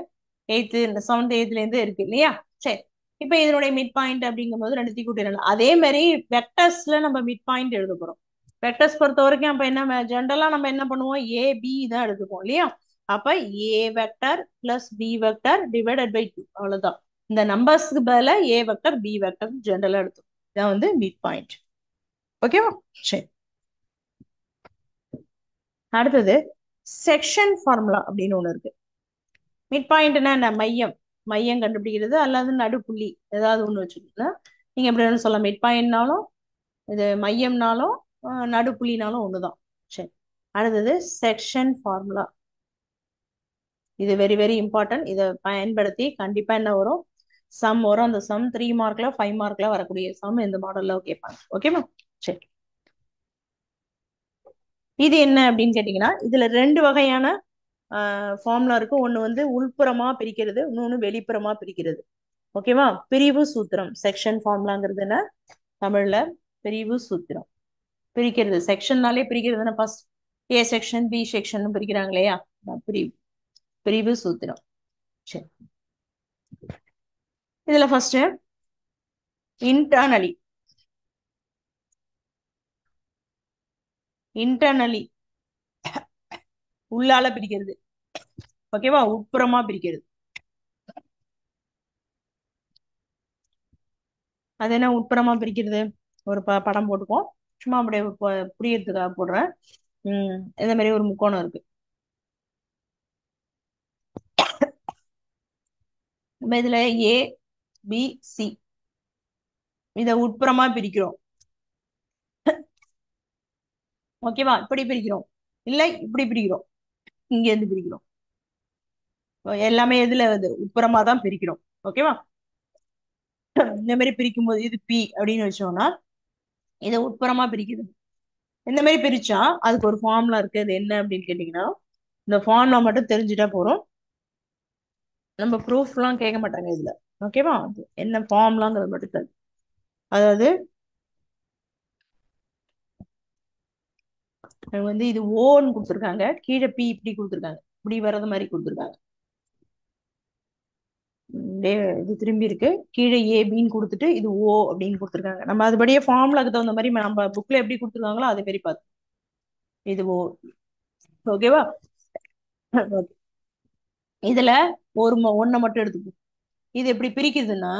8th 7th 8th இருந்து இருக்கு இல்லையா? சரி, இப்ப இதனுடைய மிட் பாயிண்ட் அப்படிங்கும்போது ரெண்டுத்தையும் கூட்டிடலாம். அதே மாதிரி வெக்டர்ஸ்ல நம்ம மிட் பாயிண்ட் எழுத போறோம். வெக்டர்ஸ் பொறுத்த வரைக்கும் அப்ப என்ன ஜென்ரலா நம்ம என்ன பண்ணுவோம், ஏ பி தான் எடுத்துப்போம் இல்லையா? அப்ப A vector plus B vector divided by 2, அவ்வளவுதான். இந்த நம்பர்ஸ்க்கு பதிலா ஏ வெக்டர் பி வெக்டர் ஜென்ரலா எடுத்துப்போம். இதான் வந்து மிட் பாயிண்ட். ஓகேவா? சரி, அடுத்தது செக்ஷன் ஃபார்முலா அப்படின்னு ஒண்ணு இருக்கு. மிட் பாயிண்ட்னா என்ன? மையம். மையம் கண்டுபிடிக்கிறது அல்லது நடுப்புள்ளி ஏதாவது ஒண்ணு வச்சுக்கோங்க. நீங்க எப்படி வேணும் சொல்லலாம். மிட் பாயிண்ட்னாலும் இது மையம்னாலும் நடுப்புள்ளினாலும் ஒண்ணுதான். சரி, அடுத்தது செக்ஷன் ஃபார்முலா. இது வெரி வெரி இம்பார்ட்டன்ட். இதை பயன்படுத்தி கண்டிப்பா என்ன வரும், சம் வரும். அந்த சம் 3 மார்க்ல 5 மார்க்ல வரக்கூடிய சம் இந்த மாடல்ல கேட்பாங்க. ஓகேவா? சரி, இது என்ன அப்படின்னு கேட்டீங்கன்னா, இதுல ரெண்டு வகையான ஃபார்முலா இருக்கு. ஒண்ணு வந்து உள்புறமா பிரிக்கிறது, இன்னொன்னு வெளிப்புறமா பிரிக்கிறது. ஓகேவா? பிரிவு சூத்திரம். செக்ஷன் ஃபார்முலாங்கிறது என்ன? தமிழ்ல பிரிவு சூத்திரம். பிரிக்கிறது, செக்ஷன்னாலே பிரிக்கிறதுனா first A section B section பிரிக்கிறாங்க இல்லையா? பிரிவு, பிரிவு சூத்திரம். சரி, இதுல ஃபர்ஸ்ட் இன்டர்னலி. இன்டர்னலி உள்ளால பிரிக்கிறது. ஓகேவா? உட்புறமா பிரிக்கிறது. அது என்ன உட்புறமா பிரிக்கிறது? ஒரு படம் போட்டுப்போம். சும்மா அப்படியே புரியறதுக்காக போடுறேன். இந்த மாதிரி ஒரு முக்கோணம் இருக்கு. நம்ம இதுல ஏ பி சி இத உட்புறமா பிரிக்கிறோம். ஓகேவா? இப்படி பிரிக்கிறோம், இல்ல இப்படி பிரிக்கிறோம், இங்க இருந்து பிரிக்கிறோம். எல்லாமே எதுல வந்து உட்புறமா தான் பிரிக்கிறோம். ஓகேவா? இந்த மாதிரி பிரிக்கும் போது இது பி அப்படின்னு வச்சோம்னா இதை உட்புறமா பிரிக்குது. இந்த மாதிரி பிரிச்சா அதுக்கு ஒரு ஃபார்முலா இருக்கு. அது என்ன அப்படின்னு கேட்டீங்கன்னா, இந்த ஃபார்முலா மட்டும் தெரிஞ்சுட்டா போறோம். நம்ம ப்ரூஃப் எல்லாம் கேட்க மாட்டாங்க இதுல. ஓகேவா? அது என்ன ஃபார்முலாங்கிறது மட்டும் தெரியும். அதாவது வந்து இது ஓன்னு கொடுத்துருக்காங்க, கீழே பி இப்படி கொடுத்துருக்காங்க, இப்படி வர்றது மாதிரி கொடுத்துருக்காங்க. இது திரும்பி இருக்கு, கீழே ஏபின்னு கொடுத்துட்டு இது ஓ அப்படின்னு கொடுத்துருக்காங்க. நம்ம அதுபடியே ஃபார்முலாக்கு தகுந்த மாதிரி நம்ம புக்ல எப்படி கொடுத்துருக்காங்களோ அதே மாதிரி பார்த்து இது ஓ. ஓகேவா? இதுல ஒன்ன மட்டும் எடுத்துப்போம். இது எப்படி பிரிக்குதுன்னா,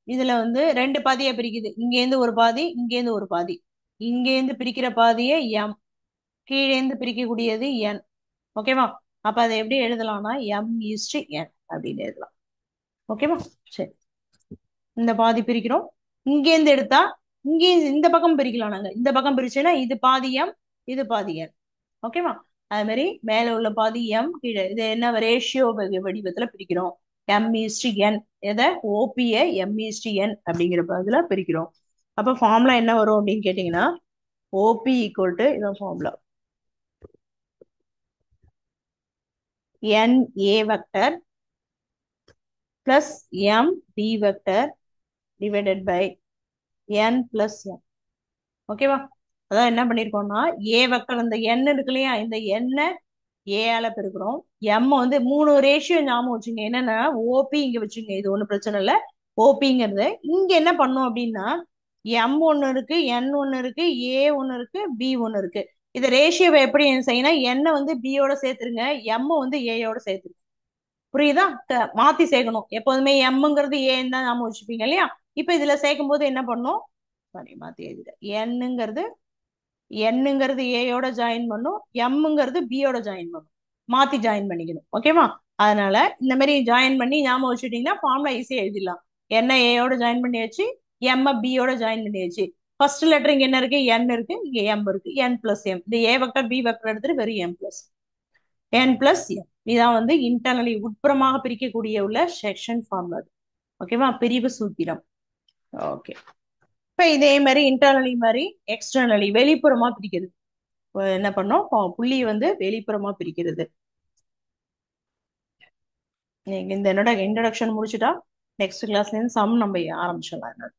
இதுல வந்து ரெண்டு பாதியா பிரிக்குது. இங்க இருந்து ஒரு பாதி, இங்க இருந்து ஒரு பாதி. இங்க இருந்து பிரிக்கிற பாதியை எம், கீழே இருந்து பிரிக்கக்கூடியது என். ஓகேவா? அப்ப அதை எப்படி எழுதலாம்னா எம் ஈஸ்ட் என் அப்படின்னு எழுதலாம். ஓகேவா? சரி, இந்த பாதி பிரிக்கிறோம். இங்க இருந்து எடுத்தா இங்கே இந்த பக்கம் பிரிக்கலாம். நாங்க இந்த பக்கம் பிரிச்சேன்னா இது பாதி எம், இது பாதி என். ஓகேவா? அது மாதிரி மேல உள்ள பாதி எம், கீழே இது என்ன ரேஷியோ வடிவத்துல பிரிக்கிறோம். எம் ஈஸ்ட் என், எதை ஓபிய எம் ஈஸ்ட் என் அப்படிங்கிற பதில பிரிக்கிறோம். அப்ப ஃபார்முலா என்ன வரும் அப்படின்னு கேட்டீங்கன்னா, ஓபி ஈக்குவல் டு இதான் formula, N A vector plus M B vector divided by N plus M. ஓகேவா? அதான் என்ன பண்ணிருக்கோம்னா, ஏ வெக்டர் இந்த என் இருக்கு இல்லையா, இந்த எண்ணை ஏஆல பெருக்கிறோம். எம் வந்து 3 ரேஷியோ ஞாபகம் வச்சுங்க. என்னன்னா ஓபி இங்க வச்சுங்க, இது ஒண்ணு பிரச்சனை இல்லை. ஓபிங்கிறது இங்க என்ன பண்ணும் அப்படின்னா, எம் ஒண்ணு இருக்கு, என் ஒண்ணு இருக்கு, ஏ ஒண்ணு இருக்கு, பி ஒண்ணு இருக்கு. இத ரேஷியோவை எப்படி செய்யணும், எண்ணை வந்து பியோட சேர்த்துருங்க, எம் வந்து ஏயோட சேர்த்துருங்க. புரியுதா? மாத்தி சேர்க்கணும். எப்போதுமே எம்ங்கிறது ஏன்னு தான் ஞாபகம் வச்சுப்பீங்க இல்லையா? இப்ப இதுல சேர்க்கும் போது என்ன பண்ணும், சாரி மாத்தி எழுதிட்டேன். என்னங்கிறது ஏயோட ஜாயின் பண்ணும், எம்ங்கிறது பியோட ஜாயின் பண்ணும். மாத்தி ஜாயின் பண்ணிக்கணும். ஓகேவா? அதனால இந்த மாதிரி ஜாயின் பண்ணி ஞாபகம் வச்சுட்டீங்கன்னா ஃபார்முலா ஈஸியா எழுதிடலாம். என்ன ஏயோட ஜாயின் பண்ணி வச்சு எம் பியோட ஜாயின் பண்ணி வச்சு ஃபர்ஸ்ட் லெட்டர் இங்க என்ன இருக்கு, என் இருக்கு, இங்க எம் இருக்கு, என் பிளஸ் எம். இந்த ஏ வெக்டர் பி வெக்டர் எடுத்துட்டு வெறும் என் பிளஸ் எம். இதான் வந்து இன்டர்னலி உட்புறமாக பிரிக்கக்கூடிய உள்ள செக்ஷன் ஃபார்முலா. ஓகேவா? பிரிவு சூத்திரம். ஓகே, இப்ப இதே மாதிரி இன்டர்னலி மாதிரி எக்ஸ்டர்னலி வெளிப்புறமா பிரிக்கிறது. என்ன பண்ணோம், புள்ளி வந்து வெளிப்புறமா பிரிக்கிறது. நீங்க இந்த என்னோட இன்ட்ரடக்ஷன் முடிச்சுட்டா நெக்ஸ்ட் கிளாஸ்ல இருந்து சம் நம்ம ஆரம்பிச்சிடலாம்.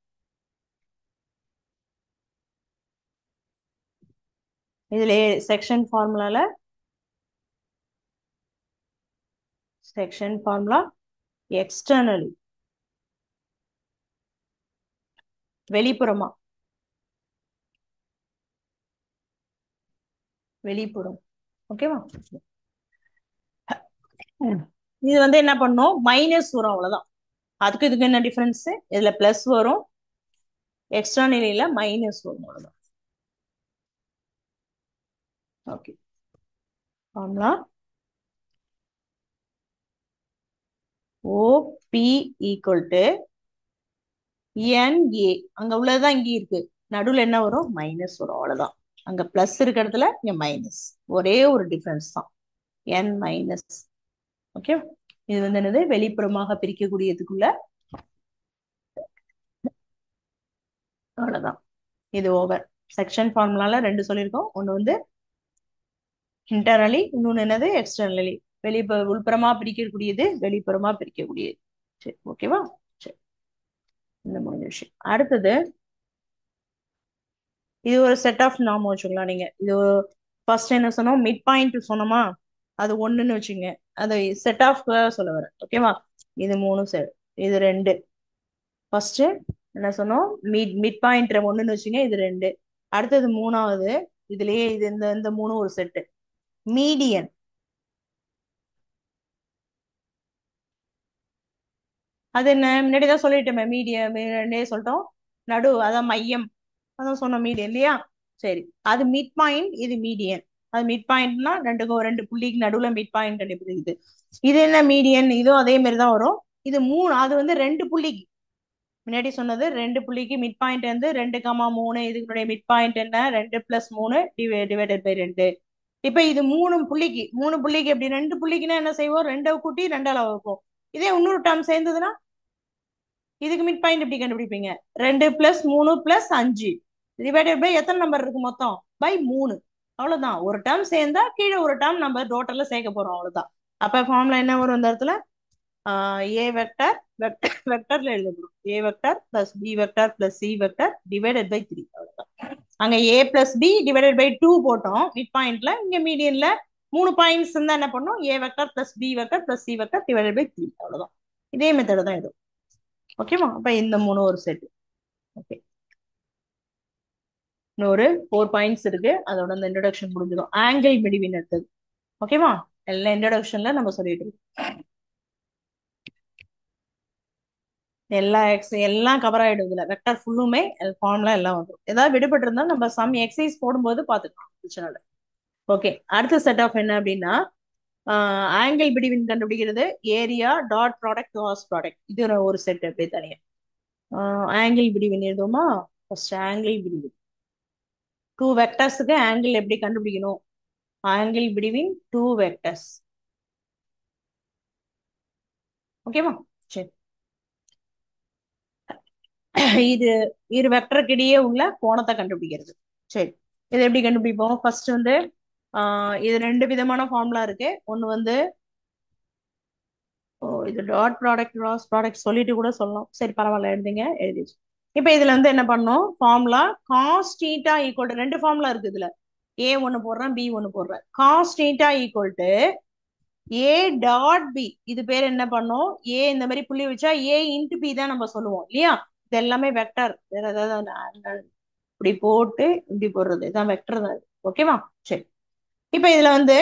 இதுல செக்ஷன் ஃபார்முலால செக்ஷன் ஃபார்முலா எக்ஸ்டர்னலி வெளிப்புறமா, வெளிப்புறம். ஓகேவா? இது வந்து என்ன பண்ணும், மைனஸ் வரும், அவ்வளவுதான். அதுக்கு இதுக்கு என்ன டிஃபரன்ஸ்? இதுல பிளஸ் வரும், எக்ஸ்டர்னலில மைனஸ் வரும், அவ்வளவுதான். Okay, formula OB equal to NA, அங்க உள்ளதுதான் இங்க இருக்கு, நடுவுல என்ன வரும், மைனஸ் வரும், அவ்வளவுதான். அங்க பிளஸ் இருக்க இடத்துல இங்க மைனஸ், ஒரே ஒரு டிஃபரன்ஸ் தான், N மைனஸ். ஓகே, இது வந்து என்னது, வெளிப்புறமாக பிரிக்கக்கூடியதுக்குள்ள, அவ்வளவுதான். இது ஓவர். செக்ஷன் ஃபார்முலால ரெண்டு சொல்லியிருக்கோம், ஒன்னு வந்து இன்டர்னலி, இன்னொன்னு என்னது எக்ஸ்டர்னலி. உள்புறமா பிரிக்கக்கூடியது, வெளிப்புறமா பிரிக்கக்கூடியது. சரி, ஓகேவா? சரி, இந்த மூணு விஷயம். அடுத்தது, இது ஒரு செட் ஆஃப் நார்ம் வச்சுக்கலாம் நீங்க. இது ஃபர்ஸ்ட் என்ன சொன்னோம், மிட் பாயிண்ட் சொன்னோமா, அது ஒண்ணுன்னு வச்சுங்க. அது செட் ஆஃப் சொல்ல வரேன். ஓகேவா? இது மூணு செட், இது ரெண்டு. ஃபர்ஸ்ட் என்ன சொன்னோம், மிட் பாயிண்ட் ஒண்ணுன்னு வச்சுங்க, இது ரெண்டு. அடுத்தது மூணாவது, இதுலயே இது இந்த இந்த மூணு ஒரு செட்டு. மீடியன், அது என்ன முன்னாடிதான் சொல்லிட்டோமே, மீடியம் ரெண்டே சொல்லிட்டோம். நடு, அதான் மையம், அதான் சொன்னோம் மீடியன் இல்லையா? சரி, அது மிட் பாயிண்ட், இது மீடியன். அது மிட் பாயிண்ட்னா ரெண்டு புள்ளிக்கு நடுவுல மிட் பாயிண்ட் கண்டுபிடிக்குது. இது என்ன மீடியன், இதுவும் அதே மாதிரி தான் வரும். இது மூணு, அது வந்து ரெண்டு புள்ளிக்கு, முன்னாடி சொன்னது ரெண்டு புள்ளிக்கு மிட் பாயிண்ட் வந்து 2,3. இதுக்குடைய மிட் பாயிண்ட் என்ன, 2+3 டிவைடட் பை 2. இப்ப இது மூணு புள்ளிக்கு எப்படி, ரெண்டு புள்ளிக்குன்னா என்ன செய்வோம், ரெண்டை கூட்டி ரெண்டால வைப்போம். இதே இன்னொரு டேர்ம் சேர்ந்ததுன்னா இதுக்கு மிட் பாயிண்ட் எப்படி கண்டுபிடிப்பீங்க, 2+3+5 டிவைடட் பை எத்தனை நம்பர் இருக்கு மொத்தம், பை 3. அவ்வளவுதான். ஒரு டேர்ம் சேர்ந்தா கீழே ஒரு டேர்ம் நம்ம டோட்டல்ல சேர்க்க போறோம், அவ்வளவுதான். அப்ப ஃபார்முலா என்ன வரும் இந்த இடத்துல, ஏ வெக்டர் வெக்டர்ல எழுதப்படும், A vector plus B vector plus C vector divided by 3. அவ்வளவுதான். அங்க A plus B divided by 2 போட்டோம் மிட் பாயிண்ட்ல, இங்க மீடியன்ல 3 பாயிண்ட்ஸ் இருந்தா என்ன பண்ணும், A vector plus B vector plus C vector divided by 3. அவ்வளவுதான். இதே மெத்தட் தான் இது. ஓகேவா? அப்ப இந்த மூணு ஒரு செட். ஓகே, இன்னொரு 4 பாயிண்ட்ஸ் இருக்கு, அதோட இந்த இன்ட்ரோடக்ஷன் முடிஞ்சிடும். ஆங்கிள் பிட்வீன் எடுத்தது. ஓகேவா? எல்லாம் இன்ட்ரோடக்ஷன்ல நம்ம சொல்லிட்டு இருக்கோம். எல்லாம் கவர் ஆயிடும் இதுல, வெக்டர் ஃபுல்லுமே ஃபார்முலா எல்லாம் வந்துடும். ஏதாவது விடுபட்டு இருந்தா நம்ம சம் எக்ஸசைஸ் போடும்போது பாத்துக்கலாம், பிரச்சனை இல்லை. ஓகே, அடுத்த செட் ஆஃப் என்ன அப்படின்னா, ஆங்கிள் பிட்வீன் கண்டுபிடிக்கிறது, area, dot product, cross product. இது ஒரு செட் அப்படியே தனியா. ஆங்கிள் பிட்வீன் எழுதுவோமா, ஃபர்ஸ்ட் ஆங்கிள் பிட்வீன் டூ வெக்டர்ஸுக்கு ஆங்கிள் எப்படி கண்டுபிடிக்கணும், ஆங்கிள் பிட்வீன் டூ வெக்டர்ஸ். ஓகேவா? சரி, இது இரு வெக்டருக்கு இடையே உள்ள கோணத்தை கண்டுபிடிக்கிறது. சரி, இது எப்படி கண்டுபிடிப்போம், ஃபர்ஸ்ட் வந்து இது ரெண்டு விதமான ஃபார்முலா இருக்கு. ஒன்னு வந்து இது டாட் ப்ராடக்ட், கிராஸ் ப்ராடக்ட் சொல்லிட்டு கூட சொல்லலாம். சரி, பரவாயில்ல, எழுதுங்க, எழுதிச்சு. இப்ப இதுல வந்து என்ன பண்ணோம், formula cos theta equal to, ரெண்டு ஃபார்முலா இருக்கு இதுல, ஏ ஒன்னு போடுறேன், பி ஒன்னு போடுறேன். Cos theta equal to A dot B, இது பேர் என்ன பண்ணும், ஏ இந்த மாதிரி புள்ளி வச்சா ஏ இன்ட்டு பி தான் நம்ம சொல்லுவோம் இல்லையா? இது எல்லாமே வெக்டர், வேற ஏதாவது இப்படி போட்டு இப்படி போடுறது, இதான் வெக்டர் தான். ஓகேவா? சரி, இப்ப இதுல வந்து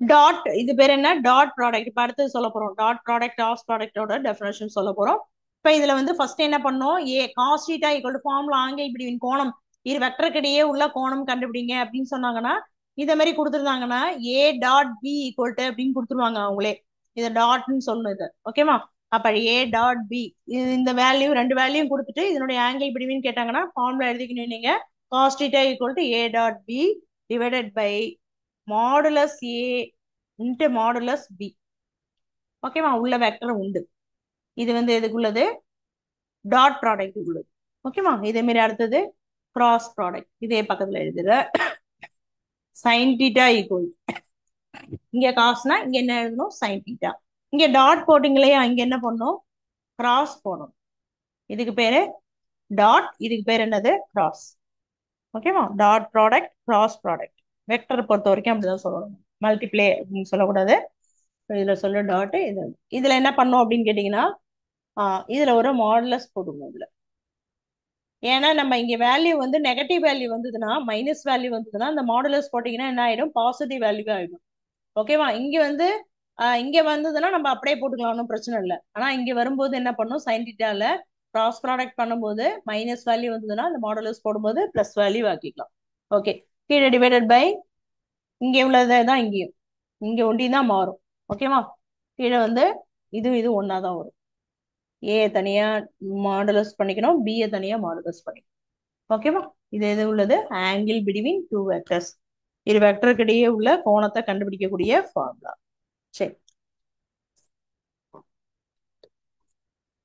டாட், இது பேர் என்ன, டாட் ப்ராடக்ட். இப்ப அடுத்தது சொல்ல போறோம், டாட் ப்ராடக்ட் கிராஸ் ப்ராடக்டோட டெஃபினேஷன் சொல்ல போறோம். இப்ப இதுல வந்து ஃபர்ஸ்ட் என்ன பண்ணோம், A cos theta equal to formula angle between கோணம், இரு வெக்டருக்கு இடையே உள்ள கோணம் கண்டுபிடிங்க அப்படின்னு சொன்னாங்கன்னா, இத மாதிரி கொடுத்துருந்தாங்கன்னா A dot B equal to அப்படின்னு கொடுத்துருவாங்க அவங்களே. இதை டாட்னு சொல்லணும் இது. ஓகேவா? அப்ப ஏ டாட் பி, இந்த வேல்யூ ரெண்டு வேல்யூ கொடுத்துட்டு இதனுடைய ஆங்கிள் பிட்வீன் கேட்டாங்கன்னா ஃபார்முலா எழுதிக்கணும் நீங்க, cos theta equal to A dot B divided by modulus A into modulus B. ஓகேவா? உள்ள வெக்டர் உண்டு. இது வந்து எதுக்குள்ளது, டாட் ப்ராடக்ட் உள்ளது. ஓகேவா? இதே மாதிரி அடுத்தது கிராஸ் ப்ராடக்ட், இதே பக்கத்துல எழுதுற சைன் தீட்டா ஈக்குவல், இங்க காசுனா இங்க என்ன எழுதணும், சைன் தீட்டா. இங்க டாட் போட்டிங்களையா, இங்க என்ன பண்ணும், கிராஸ் போடணும். இதுக்கு பேரு டாட், இதுக்கு பேர் என்னது, கிராஸ். ஓகேவா? Dot product, cross product. Vector பொறுத்த வரைக்கும் அப்படிதான் சொல்லணும். மல்டிப்ளே அப்படின்னு சொல்லக்கூடாது. இதுல சொல்ற டாட் இது. இதுல என்ன பண்ணும் அப்படின்னு கேட்டீங்கன்னா இதுல ஒரு மாடுலஸ் போடுங்க இதுல. ஏன்னா நம்ம இங்க வேல்யூ வந்து நெகட்டிவ் வேல்யூ வந்ததுன்னா, மைனஸ் வேல்யூ வந்ததுன்னா, இந்த மாடுலஸ் போட்டீங்கன்னா என்ன ஆயிடும், பாசிட்டிவ் வேல்யூ ஆயிடும். ஓகேவா? இங்க வந்து இங்க வந்ததுன்னா நம்ம அப்படியே போட்டுக்கலாம், ஒன்றும் பிரச்சனை இல்லை. ஆனா இங்க வரும்போது என்ன பண்ணும், சைன் தீட்டால கிராஸ் ப்ராடக்ட் பண்ணும்போது மைனஸ் வேல்யூ வந்ததுன்னா அந்த மாடுலஸ் போடும்போது பிளஸ் வேல்யூ ஆக்கிக்கலாம். ஓகே, கீழே டிவைடட் பை இங்க உள்ளதை தான் இங்கேயும், இங்க ஒண்டி தான் மாறும். ஓகேவா? கீழே வந்து இது ஒன்னாதான் வரும். ஏ தனியா மாடுலஸ் பண்ணிக்கணும், பி தனியா மாடுலஸ் பண்ணிக்கணும். ஓகேவா? இது எது உள்ளது, ஆங்கிள் பிட்வீன் டூ வெக்டர்ஸ். இரு வெக்டருக்கு இடையே உள்ள கோணத்தை கண்டுபிடிக்கக்கூடிய ஃபார்முலா. சரி,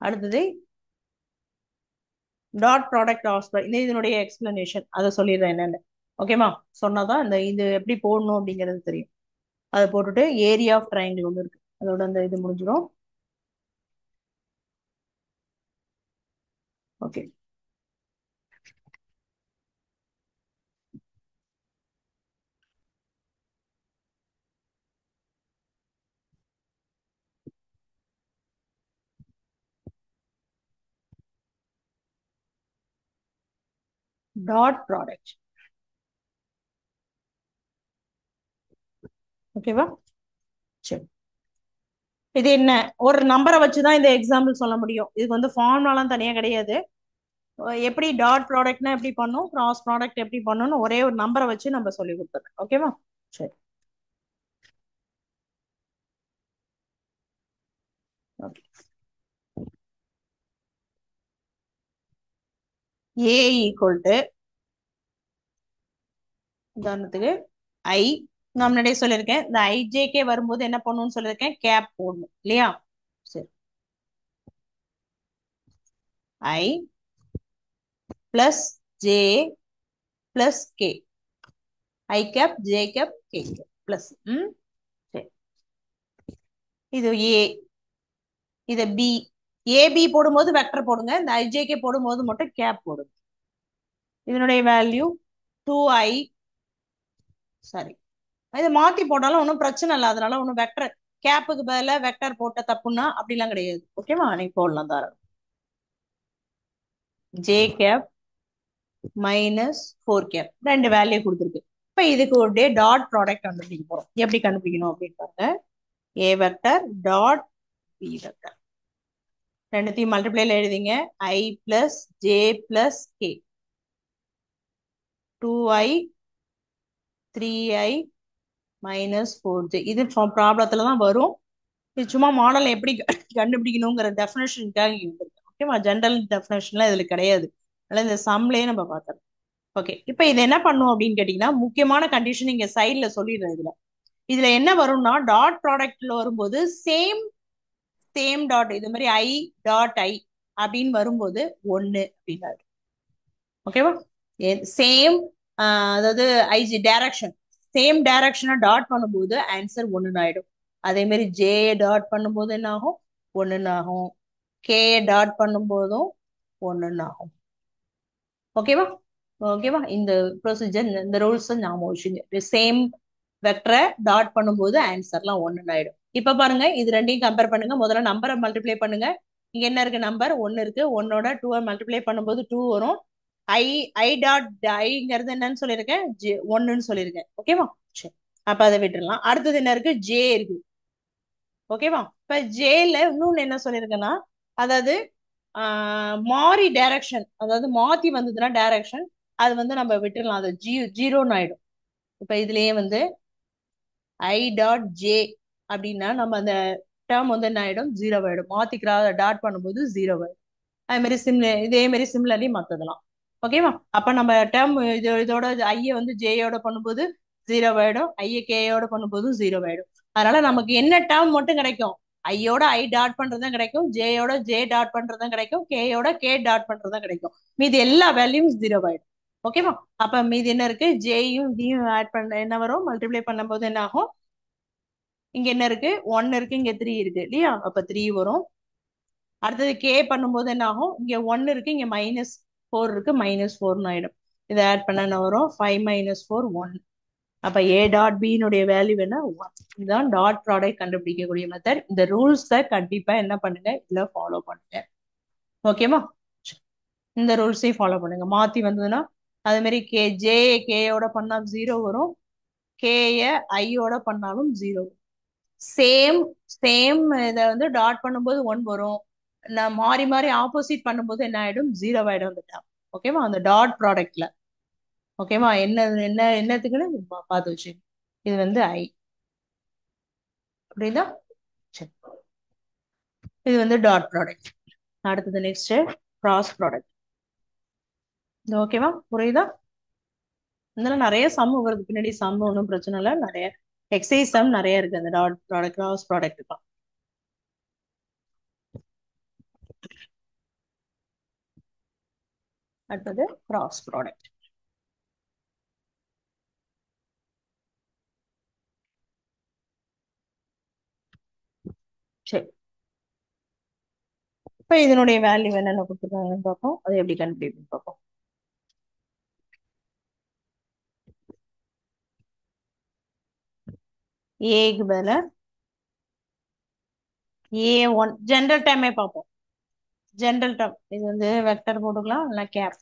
அடுத்தது டாட் ப்ராடக்ட் ஆஃப் இதனுடைய எக்ஸ்பிளனேஷன் அதை சொல்லிடுறேன் என்னன்னு. ஓகேமா? சொன்னாதான் இந்த இது எப்படி போடணும் அப்படிங்கிறது தெரியும். அதை போட்டுட்டு ஏரியா ஆஃப் ட்ரையாங்கிள் ஒன்று இருக்கு, அதோட அந்த இது முடிஞ்சிடும். Okay, dot product. ஓகேவா? சரி, இது என்ன, ஒரு நம்பரை வச்சுதான் இந்த எக்ஸாம்பிள் சொல்ல முடியும். இதுக்கு வந்து ஃபார்முலாலாம் தனியா கிடையாது. எப்படி டாட் ப்ராடக்ட்னா எப்படி பண்ணும், கிராஸ் ப்ராடக்ட் எப்படி பண்ணணும்னு ஒரே ஒரு நம்பரை வச்சு நம்ம சொல்லி கொடுத்துறோம். ஓகேவா? சரி, ஓகே. ஏ ஈக்குவல் டு, உதாரணத்துக்கு ஐ, நான் முன்னாடியே சொல்லியிருக்கேன், இந்த ஐஜேகே வரும்போது என்ன பண்ணணும்னு சொல்லியிருக்கேன், கேப் போடணும் இல்லையா? சரி, i plus j plus k, i cap j cap k cap plus. சரி, இது ஏ, இது பி. ஏபி போடும்போது வெக்டர் போடுங்க, இந்த ஐஜேகே போடும்போது மட்டும் கேப் போடுங்க. இதனுடைய வேல்யூ 2i, சாரி இதை மாத்தி போட்டாலும் ஒன்றும் பிரச்சனை இல்லை, அதனால ஒன்றும் வெக்டர் கேப்புக்கு பதிலாக வெக்டர் போட்ட தப்புன்னா அப்படிலாம் கிடையாது. ஓகேவா? நீ போடலாம் தாராளம். ஜே கேப் மைனஸ் 4 கேப் ரெண்டு வேல்யூ கொடுத்துருக்கு. இப்போ இதுக்கு ஒரு டே டாட் ப்ராடக்ட் கண்டுபிடிக்க போறோம். எப்படி கண்டுபிடிக்கணும் அப்படின்னு பாருங்க, A vector dot B vector ரெண்டுத்தையும் மல்டிப்ளைல எழுதிங்க. I plus j plus k, 2i 3i minus 4j. இது ப்ராப்ளத்துல தான் வரும். இது சும்மா மாடல் எப்படி கண்டுபிடிக்கணுங்கிற டெஃபினேஷனுக்காக இருக்கு. ஓகேவா? ஜென்ரல் டெஃபினேஷன்லாம் இதுல கிடையாது, அதனால இந்த சம்லயே நம்ம பார்க்கலாம். ஓகே, இப்போ இது என்ன பண்ணும் அப்படின்னு கேட்டீங்கன்னா, முக்கியமான கண்டிஷன் இங்க சைட்ல சொல்லிடுறேன். இதுல இதுல என்ன வரும்னா, டாட் ப்ராடக்ட்ல வரும்போது சேம் சேம் டாட், இது மாதிரி ஐ டாட் ஐ அப்படின்னு வரும்போது ஒன்னு அப்படின்னாரு. ஓகேவா? சேம், அதாவது ஐஜி டைரக்ஷன், சேம் டைரக்ஷனை டாட் பண்ணும்போது ஆன்சர் ஒன்னு ஆயிடும். அதே மாதிரி ஜே டாட் பண்ணும்போது என்ன ஆகும், ஒன்னு ஆகும். கே டாட் பண்ணும்போதும் ஒன்னு ஆகும். ஓகேவா? ஓகேவா? இந்த ப்ரொசீஜர், இந்த ரூல்ஸ் ஞாபகம் வச்சுங்க. சேம் வெக்டரை டாட் பண்ணும்போது ஆன்சர்லாம் ஒன்னு ஆயிடும். இப்ப பாருங்க, இது ரெண்டையும் கம்பேர் பண்ணுங்க. முதல்ல நம்பரை மல்டிப்ளை பண்ணுங்க. இங்க என்ன இருக்கு, நம்பர் ஒன்னு இருக்கு, ஒன்னோட 2 மல்டிப்ளை பண்ணும்போது 2 வரும். ஐ ஐ டாட் ஐங்கிறது என்னன்னு சொல்லியிருக்கேன், ஒன்னுன்னு சொல்லியிருக்கேன். ஓகேவா? சரி, அப்ப அதை விட்டுடலாம். அடுத்தது என்ன இருக்கு, ஜே இருக்கு. ஓகேவா? இப்ப ஜேல இன்னொன்னு என்ன சொல்லியிருக்கேன்னா, அதாவது மாறி டைரக்ஷன், அதாவது மாத்தி வந்ததுன்னா டைரக்ஷன், அது வந்து நம்ம விட்டுடலாம், அது ஜீரோன்னு ஆயிடும். இப்ப இதுலயே வந்து ஐ டாட் ஜே அப்படின்னா நம்ம அந்த டேர்ம் வந்து என்ன ஆயிடும், ஜீரோ ஆயிடும். மாத்திக்கிறா டாட் பண்ணும்போது ஜீரோ ஆயிடும். அது மாதிரி இதே மாதிரி சிமிலர்லி மத்ததெல்லாம். ஓகேவா? அப்ப நம்ம டேர்ம் இதோட ஐய வந்து ஜேயோட பண்ணும்போது ஜீரோ ஆயிடும், ஐய கேயோட பண்ணும்போது ஜீரோ ஆயிடும். அதனால நமக்கு என்ன டேர்ம் மட்டும் கிடைக்கும், ஐயோட ஐ டாட் பண்றதும் கிடைக்கும், ஜேயோட ஜே டாட் பண்றதும் கிடைக்கும், கேயோட கே டாட் பண்றதும் கிடைக்கும். மீதி எல்லா வேல்யூவும் ஜீரோ ஆயிடும். ஓகேவா? அப்ப மீதி என்ன இருக்கு, ஜேயும் இதையும் ஆட் பண்ண என்ன வரும், மல்டிப்ளை பண்ணும்போது என்ன ஆகும், இங்க என்ன இருக்கு, ஒன் இருக்கு, இங்க 3 இருக்கு இல்லையா, அப்ப 3 வரும். அடுத்தது கே பண்ணும்போது என்ன ஆகும், இங்க ஒன்னு இருக்கு, இங்க -4 இருக்கு, -4 ஆயிடும். இதை ஆட் பண்ண என்ன வரும், 5 - 4 1. அப்ப ஏ டாட் பின்னுடைய வேல்யூ என்ன 1. இதுதான் டாட் ப்ராடக்ட் கண்டுபிடிக்கக்கூடிய மெத்தட். இந்த ரூல்ஸை கண்டிப்பா என்ன பண்ணுங்க, இதுல ஃபாலோ பண்ணுங்க. ஓகேவா? இந்த ரூல்ஸையும் ஃபாலோ பண்ணுங்க. மாத்தி வந்ததுன்னா அதே மாதிரி ஜே கேயோட பண்ணா 0 வரும், கேய ஐயோட பண்ணாலும் 0. சேம் சேம் இதை வந்து டாட் பண்ணும்போது 1 வரும். நான் மாறி மாறி ஆப்போசிட் பண்ணும்போது என்ன ஆயிடும், 0 ஆயிடும் அந்த டேம். ஓகேவா? அந்த டாட் ப்ராடக்ட்ல. ஓகேவா? என்ன என்ன என்னத்துக்குன்னு பார்த்து வச்சு. இது வந்து ஐ. புரியுதா? சரி. இது வந்து டாட் ப்ராடக்ட். அடுத்தது நெக்ஸ்ட் கிராஸ் ப்ராடக்ட். ஓகேவா? புரியுதா? இதெல்லாம் நிறைய சம் வருது பின்னாடி. சம் ஒன்றும் பிரச்சனை இல்லை, நிறைய எக்ஸசைஸ் சம் நிறைய இருக்கு அந்த டாட் ப்ராடக்ட் கிராஸ் ப்ராடக்ட்டுக்கு. அடுத்தது கிராஸ் ப்ராடக்ட். சரி, இப்ப இதனுடைய வேல்யூ என்னென்ன கொடுத்துருக்காங்கன்னு பார்ப்போம். அதை எப்படி கண்டுபிடிப்போம் பார்ப்போம். ஏக்கு பதில A1 ஜென்ரல் டைமே பார்ப்போம். ஜென்ரல் டைம் இது வந்து வெக்டர் போட்டுக்கலாம், இல்லை கேப்.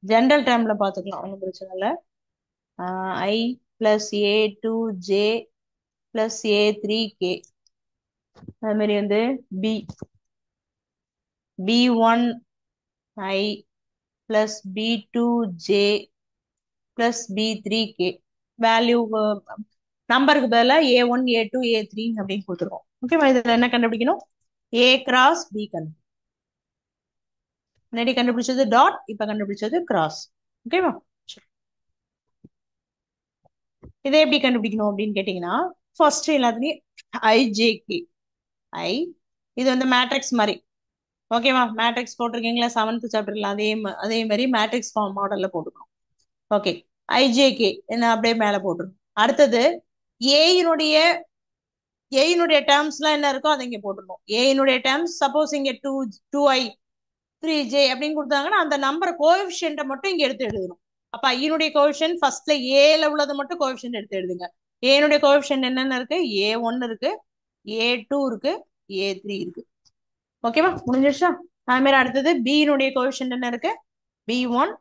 ஜென்ரல் டைம்ல பார்த்துக்கலாம், ஒன்றும் பிரச்சனை இல்லை. ஐ பிளஸ் A2J பிளஸ் A3K. அது மாதிரி வந்து B1I plus B2J plus B3K. Value நம்பருக்கு பதிலாக A1 A2 A3 அப்படின்னு கொடுத்துருக்கோம். ஓகேவா? இதுல என்ன கண்டுபிடிக்கணும், A கிராஸ் B கண்டுபிடிக்கணும். முன்னாடி கண்டுபிடிச்சது டாட், இப்ப கண்டுபிடிச்சது கிராஸ். ஓகேவா? இதை எப்படி கண்டுபிடிக்கணும் அப்படின்னு கேட்டீங்கன்னா, ஃபர்ஸ்ட் எல்லாத்துலயும் IJK. ஐ இது வந்து மேட்ரிக்ஸ் மாதிரி. ஓகேவா? மேட்ரிக்ஸ் போட்டிருக்கீங்களா 7th சாப்டர்ல, அதே மாதிரி மேட்ரிக்ஸ் ஃபார்ம் மாடல்ல போட்டுக்கணும். ஓகே, IJK என்ன அப்படியே மேல போட்டுருணும். அடுத்தது ஏயினுடைய டேர்ம்ஸ்லாம் என்ன இருக்கோ அதை இங்க போட்டுருணும். ஏயினுடைய டேர்ம்ஸ் சப்போஸ் இங்க 2I 3J அப்படின்னு கொடுத்தாங்கன்னா அந்த நம்பர் கோஎஃபிஷியன்ட்டை மட்டும் இங்க எடுத்து எழுதணும். அப்ப ஐனுடைய கோஎஃபிஷியன்ட் ஃபர்ஸ்ட்ல ஏல உள்ளது மட்டும் கோஎஃபிஷியன்ட் எடுத்து எழுதுங்க. ஏனுடைய கோஎஃபிஷியன்ட் என்னென்ன இருக்கு, A1 இருக்கு, A2 இருக்கு, A3 இருக்கு. ஓகேவா? முடிஞ்சிருச்சா? அது மாதிரி அடுத்தது பினுடைய கோஎஃபிஷியன்ட் என்ன இருக்கு, B1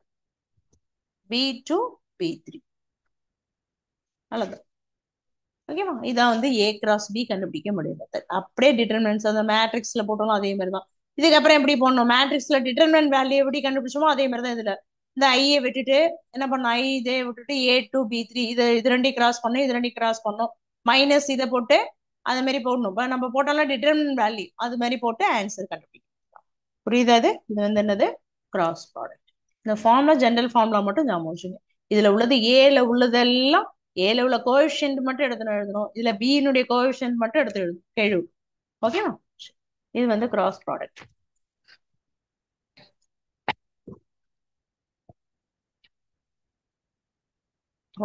B2 B3. நல்லது. ஓகேவா? இதான் வந்து A கிராஸ் B கண்டுபிடிக்க முடியும் மெத்தட். அப்படியே டிட்டர்மினன்ஸ் அந்த மேட்ரிக்ஸ்ல போட்டோம் அதே மாதிரி தான். இதுக்கப்புறம் எப்படி போடணும், மேட்ரிக்ஸ்ல டிட்டர்மினன்ட் வேல்யூ எப்படி கண்டுபிடிச்சோமோ அதே மாதிரி தான் இதுல. இந்த ஐயை விட்டுட்டு என்ன பண்ணணும், இதே விட்டுட்டு A2 B3 இது ரெண்டையும் கிராஸ் பண்ணணும், இது ரெண்டையும் கிராஸ் பண்ணணும், மைனஸ் இதை போட்டு அது மாதிரி போடணும். இப்போ நம்ம போட்டாலும் டிட்டர்மினன்ட் வேல்யூ அது மாதிரி போட்டு ஆன்சர் கண்டுபிடிக்கணும். புரியுதா? இது வந்து என்னது, கிராஸ் ப்ராடக்ட். இந்த ஃபார்ம்ல ஜென்ரல் ஃபார்ம்ல மட்டும் ஞாபகம் வச்சுங்க. இதுல உள்ளது ஏல உள்ளதெல்லாம் ஏல உள்ள கோஎஃபிஷியன்ட் மட்டும் எடுத்து எழுதணும். இதுல பியினுடைய கோஎஃபிஷியன்ட் மட்டும் எடுத்து எழுதணும், கெழு. ஓகேவா? இது வந்து கிராஸ் ப்ராடக்ட்.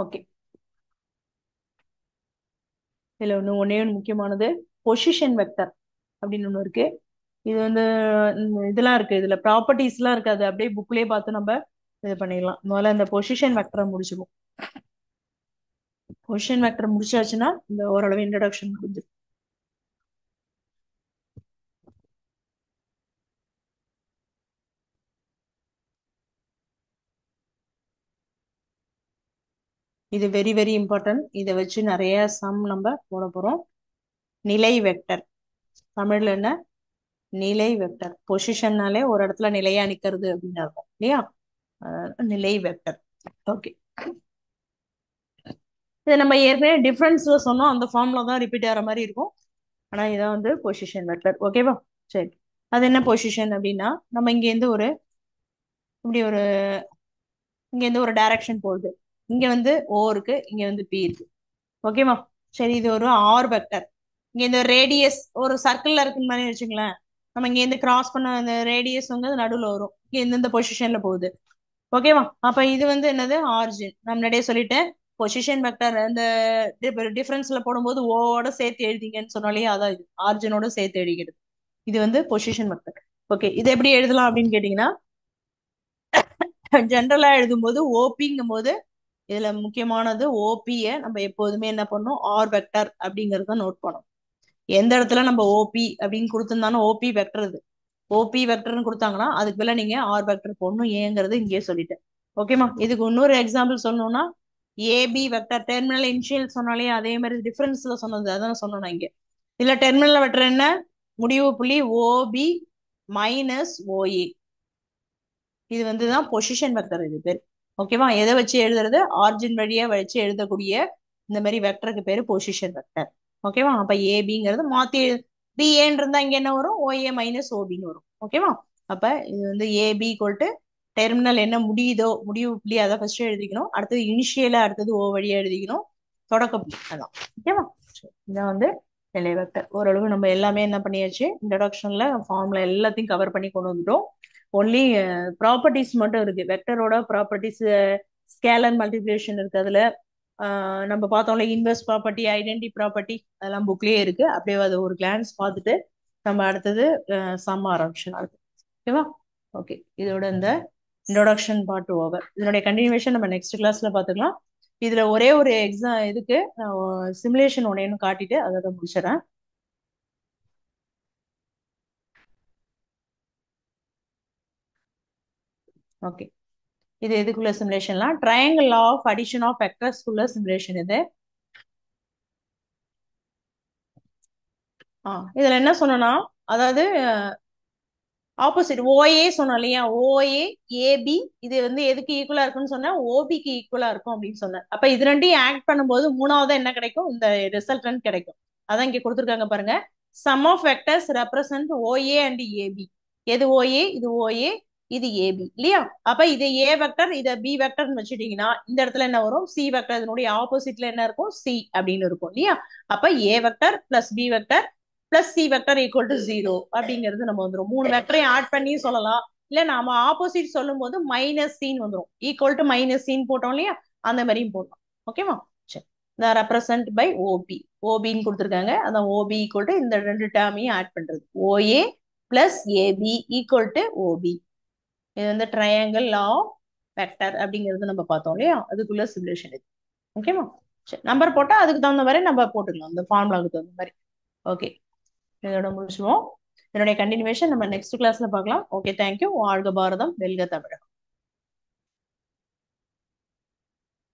ஓகே, இதுல ஒன்னே ஒன்று முக்கியமானது, பொசிஷன் வெக்டர் அப்படின்னு ஒண்ணு இருக்கு. இது வந்து இதெல்லாம் இருக்கு, இதுல ப்ராப்பர்ட்டிஸ் எல்லாம் இருக்கு. அது அப்படியே புக்லயே பார்த்து நம்ம இது பண்ணிடலாம். முதல்ல இந்த பொசிஷன் வெக்டரை முடிச்சுப்போம். பொசிஷன் வெக்டர் முடிச்சாச்சுன்னா இந்த ஓரளவு இன்ட்ரடக்ஷன் முடிஞ்சு. இது வெரி வெரி இம்பார்ட்டன்ட். இதை வச்சு நிறைய சம் நம்ம போட போறோம். நிலை வெக்டர், தமிழ்ல என்ன, நிலை வெக்டர். பொசிஷன்னாலே ஒரு இடத்துல நிலையா நிக்கிறது அப்படின்னு இருக்கும் இல்லையா, நிலை வெக்டர். ஓகே, இதை நம்ம ஏற்கனவே டிஃபரன்ஸ்ல சொன்னோம், அந்த ஃபார்ம்ல தான் ரிப்பீட் ஆகிற மாதிரி இருக்கும். ஆனா இதான் வந்து பொசிஷன் வெக்டர். ஓகேவா? சரி, அது என்ன பொசிஷன் அப்படின்னா, நம்ம இங்க இருந்து இப்படி இங்க இருந்து ஒரு டைரக்ஷன் போகுது. இங்க வந்து O இருக்கு, இங்க வந்து P இருக்கு. ஓகேவா? சரி, இது ஒரு ஆர் வெக்டர். இங்க இந்த ரேடியஸ் ஒரு சர்க்கிள்ல இருக்குன்னு மாதிரி வச்சுங்களேன். நம்ம இங்க இருந்து கிராஸ் பண்ண அந்த ரேடியஸ் வந்து நடுவுல வரும், இங்க இந்த பொசிஷன்ல போகுது. ஓகேவா? அப்ப இது வந்து என்னது, ஆரிஜின். நான் முன்னாடியே சொல்லிட்டேன், பொசிஷன் வெக்டர் அந்த டிஃபரன்ஸ்ல போடும்போது ஓட சேர்த்து எழுதிங்கன்னு சொன்னாலே அதான் இது ஆரிஜினோட சேர்த்து எழுதிக்கிறது. இது வந்து பொசிஷன் வெக்டர். ஓகே, இது எப்படி எழுதலாம் அப்படின்னு கேட்டீங்கன்னா, ஜென்ரலா எழுதும் போது ஓபிங்கும் போது இதுல முக்கியமானது ஓபியை நம்ம எப்போதுமே என்ன பண்ணணும், ஆர் வெக்டர் அப்படிங்கறத நோட் பண்ணணும். எந்த இடத்துல நம்ம ஓபி அப்படின்னு கொடுத்திருந்தாலும் ஓபி வெக்டர் இது, ஓபி வெக்டர்னு கொடுத்தாங்கன்னா அதுக்கு மேல நீங்க ஆர் வெக்டர் போடணும். ஏங்கிறது இங்கேயே சொல்லிட்டேன். ஓகேமா. இதுக்கு இன்னொரு எக்ஸாம்பிள் சொல்லணும்னா ஏபி வெக்டர் டெர்மினல் இனிஷியல் சொன்னாலே அதே மாதிரி டிஃபரன்ஸ்ல சொன்னது அதான் சொன்னோம் இங்க. இதுல டெர்மினல் வெக்டர் என்ன, முடிவு புள்ளி ஓபி மைனஸ் ஓஏ. இது வந்துதான் பொசிஷன் வெக்டர் இது பேர். ஓகேவா. எதை வச்சு எழுதுறது, ஆர்ஜின் வழியா வச்சு எழுதக்கூடிய இந்த மாதிரி வெக்டருக்கு பேரு பொசிஷன் வெக்டர். ஓகேவா. அப்ப ஏபிங்கிறது மாத்தி பிஏன்னு இருந்தா இங்க என்ன வரும், ஓஏ மைனஸ் ஓபின்னு வரும். ஓகேவா. அப்ப இது வந்து ஏபி ஈக்குவல் டெர்மினல் என்ன முடியுதோ முடிவு புள்ளி அதை ஃபர்ஸ்ட் எழுதிக்கணும், அடுத்தது இனிஷியலா அடுத்தது ஓ வழியா எழுதிக்கணும், தொடக்க புள்ளி அதான். ஓகேவா. இதான் வந்து எல்லை வெக்டர். ஓரளவு நம்ம எல்லாமே என்ன பண்ணியாச்சு, இன்ட்ரடக்ஷன்ல ஃபார்ம்ல எல்லாத்தையும் கவர் பண்ணி கொண்டு வந்துட்டோம். ஒன்லி ப்ராப்பர்ட்டிஸ் மட்டும் இருக்கு. வெக்டரோட ப்ராப்பர்ட்டிஸ் ஸ்கேலர் மல்டிப்ளிகேஷன் இருக்கு. அதுல நம்ம பார்த்தோம்ல இன்வெர்ஸ் ப்ராப்பர்ட்டி, ஐடென்டி ப்ராப்பர்ட்டி, அதெல்லாம் புக்லயே இருக்கு. அப்படியே அதை ஒரு கிளான்ஸ் பார்த்துட்டு நம்ம அடுத்தது சம் ஆரம்பிச்சோம் அடுத்து. ஓகேவா. ஓகே, இதோட இந்த இன்ட்ரோடக்ஷன் பார்ட் ஓவர். இதனுடைய கண்டினியூவேஷன் நம்ம நெக்ஸ்ட் கிளாஸ்ல பார்த்துக்கலாம். இதுல ஒரே ஒரு எக்ஸாம் இதுக்கு சிமுலேஷன் ஒன்னேன்னு காட்டிட்டு அதை முடிச்சிடறேன். ஓகே, இது எதுக்குள்ள சிமுலேஷன்லாம், ட்ரையாங்கிள் ஆஃப் அடிஷன் ஆஃப் வெக்டர்ஸ்க்குள்ள சிமுலேஷன் இது. இதுல என்ன சொன்னோம்னா, அதாவது ஆப்போசிட் ஓஏ சொன்னோம் இல்லையா, ஓஏ ஏபி இது வந்து எதுக்கு ஈக்குவலா இருக்குன்னு சொன்னா ஓபிக்கு ஈக்குவலா இருக்கும் அப்படின்னு சொன்னேன். அப்ப இது ரெண்டையும் ஆட் பண்ணும்போது மூணாவது என்ன கிடைக்கும், இந்த ரிசல்டன் கிடைக்கும். அதான் இங்க கொடுத்துருக்காங்க பாருங்க. Sum of vectors represent OA and AB. எது ஓஏ, இது ஓஏ, இது ஏபி இல்லையா. அப்ப இது ஏ வெக்டர், இதை பி வெக்டர்னு வச்சுட்டீங்கன்னா இந்த இடத்துல என்ன வரும், சி வெக்டர். இதனுடைய ஆப்போசிட்ல என்ன இருக்கும், சி அப்படின்னு இருக்கும் இல்லையா. அப்ப A vector plus B vector plus C vector equal to 0 அப்படிங்கிறது நம்ம வந்துடும். மூணு வெக்டரையும் ஆட் பண்ணி சொல்லலாம். இல்ல நாம ஆப்போசிட் சொல்லும் போது மைனஸ் சீன் வந்துடும், ஈக்குவல் டு மைனஸ் சீன் போட்டோம் இல்லையா, அந்த மாதிரியும் போடலாம். ஓகேவா. சரி, இந்த ரெப்ரசன்ட் பை ஓபி, ஓபின்னு கொடுத்துருக்காங்க. அதான் ஓபி ஈக்குவல் டு இந்த ரெண்டு டேர்மையும் ஆட் பண்றது, OA plus AB equal to OB. இது வந்து ட்ரையாங்கிள் ஆஃப் வெக்டர் அப்படிங்கிறது நம்ம பார்த்தோம் இல்லையா, அதுக்குள்ள சிமுலேஷன் இது. ஓகேவா. சரி, நம்பர் போட்டா அதுக்கு தகுந்த மாதிரி நம்ம போட்டுக்கலாம், அந்த ஃபார்முலாவுக்கு தகுந்த மாதிரி. ஓகே, இதோட முடிச்சுவோம். இதனுடைய கண்டினியூவேஷன் நம்ம நெக்ஸ்ட் கிளாஸ்ல பார்க்கலாம். Okay, thank you. வாழ்க பாரதம், வெல்க தமிழகம்.